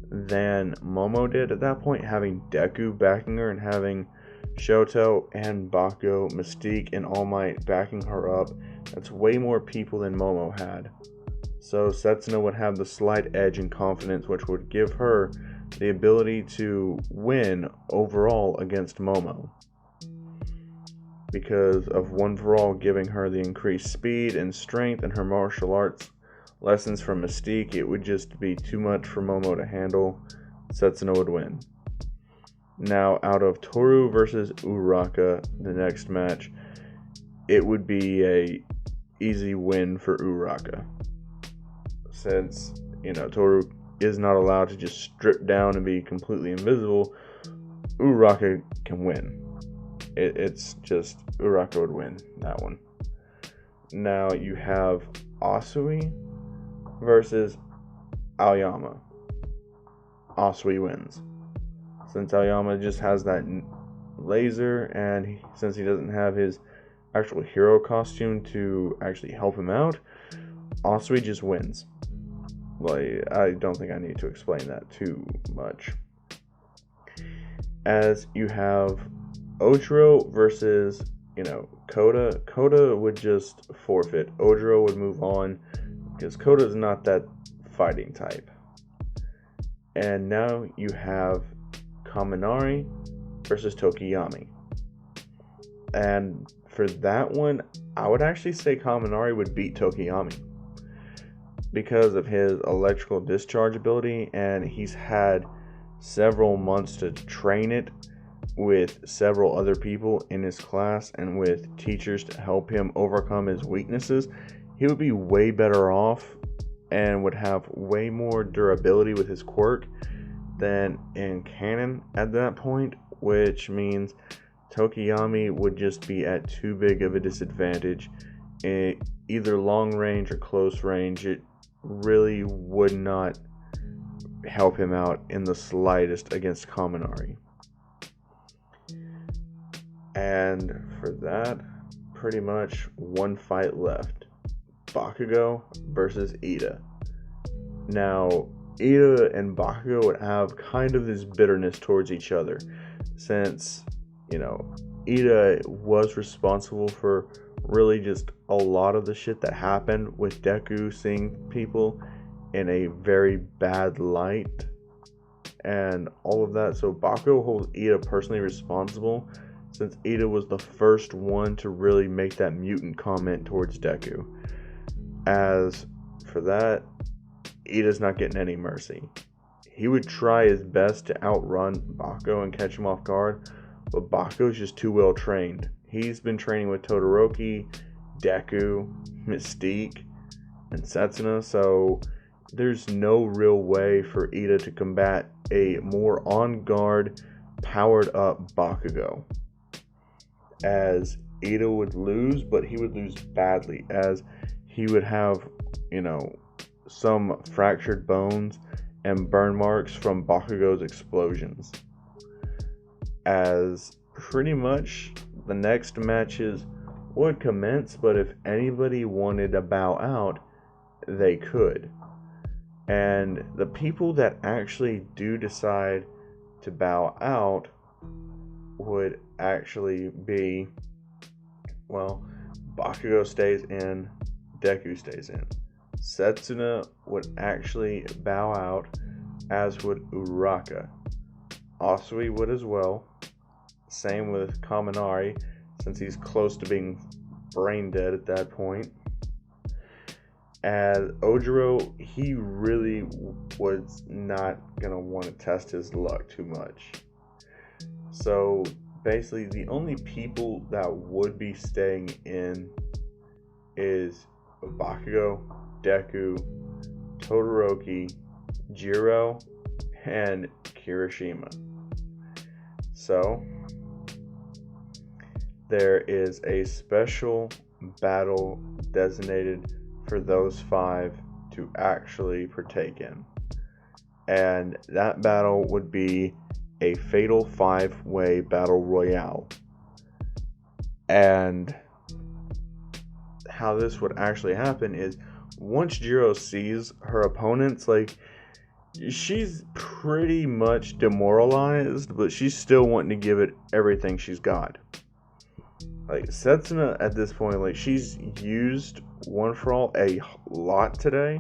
than Momo did at that point, having Deku backing her and having Shoto and Bacago, Mystique, and All Might backing her up, that's way more people than Momo had. So Setsuna would have the slight edge in confidence, which would give her the ability to win overall against Momo, because of One for All giving her the increased speed and strength, and her martial arts lessons from Mystique. It would just be too much for Momo to handle. Setsuna would win. Now, out of Toru versus Uraraka, the next match, it would be a easy win for Uraraka, since Toru is not allowed to just strip down and be completely invisible. Uraraka can win. It's just Uraraka would win that one. Now you have Osuy versus Aoyama. Osuy wins, since Aoyama just has that laser, and since he doesn't have his actual hero costume to actually help him out, Osuy just wins. Like, I don't think I need to explain that too much. As you have Ojiro versus, Kota. Kota would just forfeit. Ojiro would move on, because Kota is not that fighting type. And now you have Kaminari versus Tokiyami. And for that one, I would actually say Kaminari would beat Tokiyami, because of his electrical discharge ability, and he's had several months to train it with several other people in his class and with teachers to help him overcome his weaknesses. He would be way better off and would have way more durability with his quirk than in canon at that point, which means Tokiyami would just be at too big of a disadvantage in either long range or close range. It really would not help him out in the slightest against Kaminari. And for that, pretty much one fight left. Bacago versus Ida. Now, Ida and Bacago would have kind of this bitterness towards each other, since, Ida was responsible for really just a lot of the shit that happened with Deku seeing people in a very bad light and all of that. So Bacago holds Ida personally responsible, since Ida was the first one to really make that mutant comment towards Deku. As for that, Ida's not getting any mercy. He would try his best to outrun Bacago and catch him off guard, but Bakugo's just too well trained. He's been training with Todoroki, Deku, Mystique, and Setsuna, so there's no real way for Ida to combat a more on-guard, powered-up Bacago. As Ida would lose, but he would lose badly, as he would have, some fractured bones and burn marks from Bakugo's explosions. As pretty much the next matches would commence, but if anybody wanted to bow out, they could. And the people that actually do decide to bow out would actually be, Bakugo stays in, Deku stays in. Setsuna would actually bow out, as would Uraraka. Osuy would as well. Same with Kaminari, since he's close to being brain dead at that point. As Ojiro, he really was not going to want to test his luck too much. So basically, the only people that would be staying in is Bacago, Deku, Todoroki, Jiro, and Kirishima. So, there is a special battle designated for those 5 to actually partake in. And that battle would be a fatal 5-way battle royale. And how this would actually happen is once Jiro sees her opponents, like, she's pretty much demoralized, but she's still wanting to give it everything she's got. Like, Setsuna at this point, like, she's used One For All a lot today,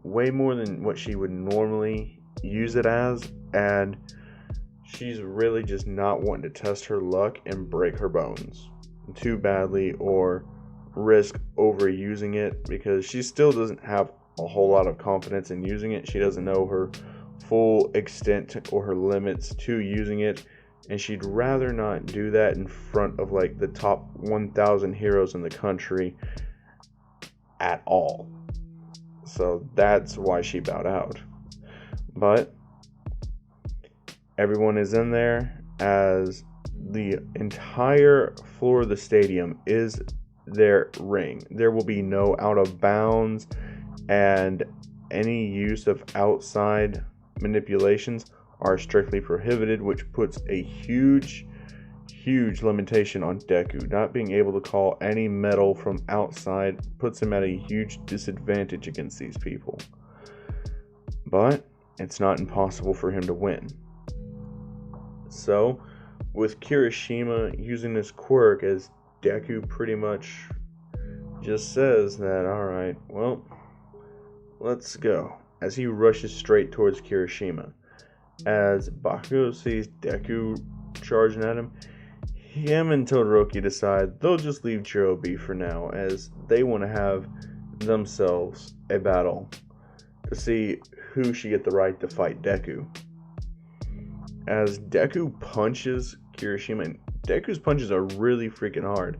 way more than what she would normally use it as, and she's really just not wanting to test her luck and break her bones too badly or risk overusing it, because she still doesn't have a whole lot of confidence in using it. She doesn't know her full extent or her limits to using it, and she'd rather not do that in front of like the top 1,000 heroes in the country at all. So that's why she bowed out. But everyone is in there, as the entire floor of the stadium is their ring. There will be no out of bounds, and any use of outside manipulations are strictly prohibited, which puts a huge limitation on Deku. Not being able to call any metal from outside puts him at a huge disadvantage against these people. But it's not impossible for him to win. So, with Kirishima using this quirk, as Deku pretty much just says that, alright, well, let's go, as he rushes straight towards Kirishima. As Bacago sees Deku charging at him, him and Todoroki decide they'll just leave Jiro be for now, as they want to have themselves a battle to see who should get the right to fight Deku. As Deku punches Kirishima, and Deku's punches are really freaking hard.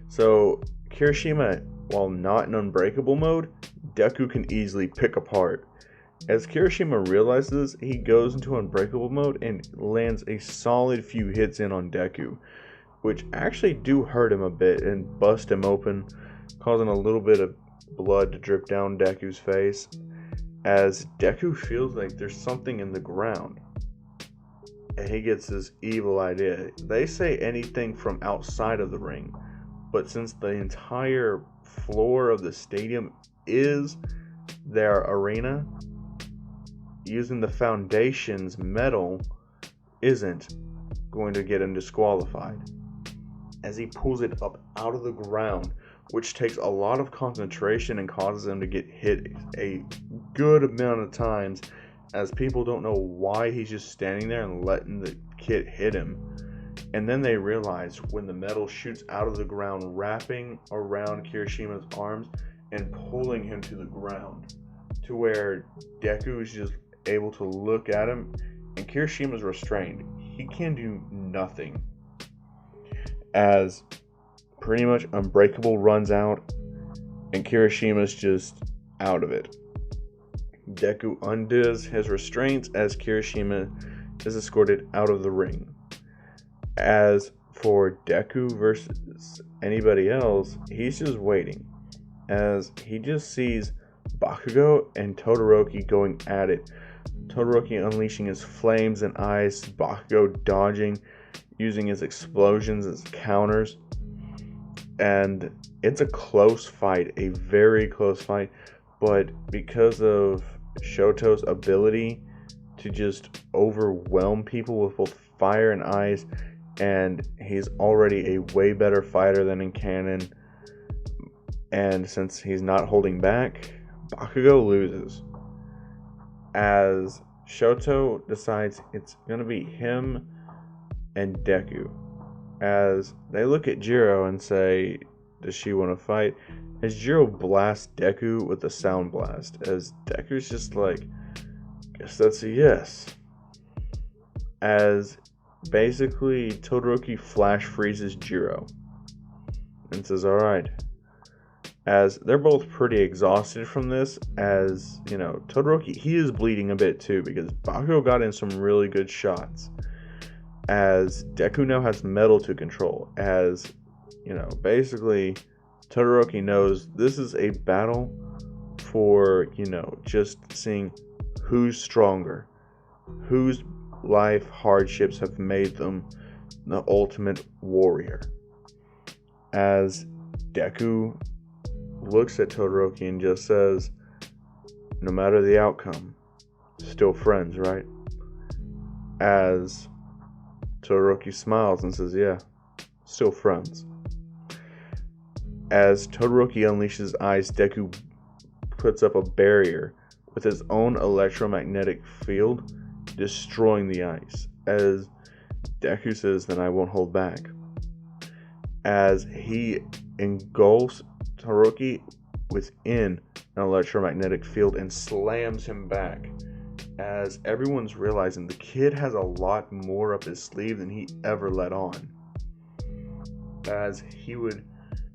So Kirishima, while not in unbreakable mode, Deku can easily pick apart. As Kirishima realizes, he goes into unbreakable mode and lands a solid few hits in on Deku, which actually do hurt him a bit and bust him open, causing a little bit of blood to drip down Deku's face, as Deku feels like there's something in the ground. And he gets this evil idea. They say anything from outside of the ring, but since the entire floor of the stadium is their arena, using the foundation's metal isn't going to get him disqualified. As he pulls it up out of the ground, which takes a lot of concentration and causes him to get hit a good amount of times, as people don't know why he's just standing there and letting the kid hit him. And then they realize when the metal shoots out of the ground, wrapping around Kirishima's arms and pulling him to the ground, to where Deku is just able to look at him, and Kirishima's restrained. He can do nothing. As pretty much Unbreakable runs out, and Kirishima's just out of it. Deku undoes his restraints as Kirishima is escorted out of the ring. As for Deku versus anybody else, he's just waiting, as he just sees Bacago and Todoroki going at it. Todoroki unleashing his flames and ice, Bacago dodging, using his explosions as counters. And it's a close fight, a very close fight, but because of Shoto's ability to just overwhelm people with both fire and ice, and he's already a way better fighter than in canon, and since he's not holding back, Bacago loses. As Shoto decides it's going to be him and Deku, as they look at Jiro and say, does she want to fight? As Jiro blasts Deku with a sound blast, as Deku's just like, guess that's a yes. As basically Todoroki flash freezes Jiro and says, alright, as they're both pretty exhausted from this. As you know, Todoroki, he is bleeding a bit too because Bakugo got in some really good shots. As Deku now has metal to control, as you know, basically Todoroki knows this is a battle for, you know, just seeing who's stronger, whose life hardships have made them the ultimate warrior. As Deku looks at Todoroki and just says, no matter the outcome, still friends, right? As Todoroki smiles and says, yeah, still friends. As Todoroki unleashes his eyes, Deku puts up a barrier with his own electromagnetic field, destroying the ice. As Deku says, then I won't hold back. As he engulfs Todoroki within an electromagnetic field and slams him back. As everyone's realizing the kid has a lot more up his sleeve than he ever let on. As he would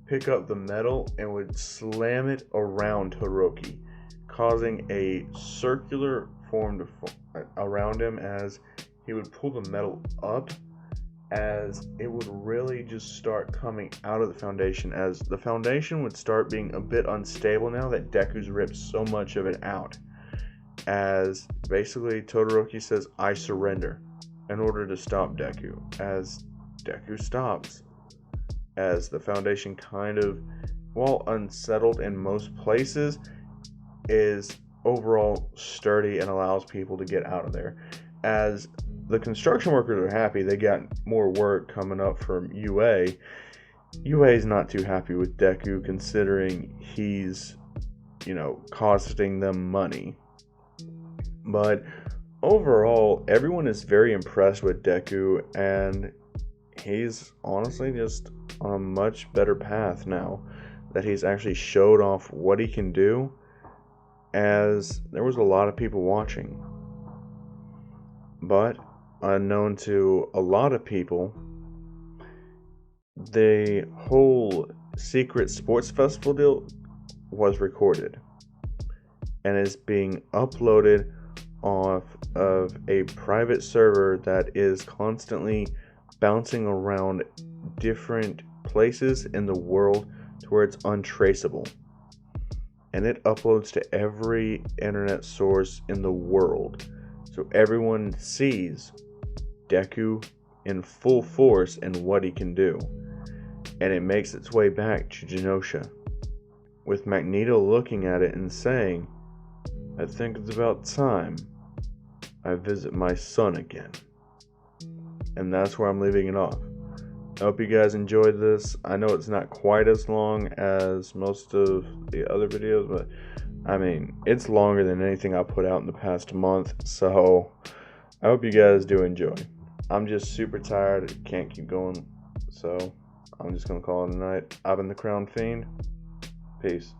pick up the metal and would slam it around Todoroki, causing a circular form to around him. As he would pull the metal up, as it would really just start coming out of the foundation, as the foundation would start being a bit unstable now that Deku's ripped so much of it out. As basically Todoroki says, I surrender, in order to stop Deku. As Deku stops, as the foundation kind of, while unsettled in most places, is overall sturdy and allows people to get out of there. As the construction workers are happy, they got more work coming up from UA. UA is not too happy with Deku, considering he's, you know, costing them money. But overall, everyone is very impressed with Deku, and he's honestly just on a much better path now that he's actually showed off what he can do, as there was a lot of people watching. But unknown to a lot of people, the whole secret sports festival deal was recorded and is being uploaded off of a private server that is constantly bouncing around different places in the world to where it's untraceable, and it uploads to every internet source in the world, so everyone sees Deku in full force and what he can do. And it makes its way back to Genosha, with Magneto looking at it and saying, I think it's about time I visit my son again. And that's where I'm leaving it off. I hope you guys enjoyed this. I know it's not quite as long as most of the other videos, but I mean, it's longer than anything I put out in the past month, so I hope you guys do enjoy. I'm just super tired, can't keep going, so I'm just gonna call it a night. I've been the Crown Fiend. Peace.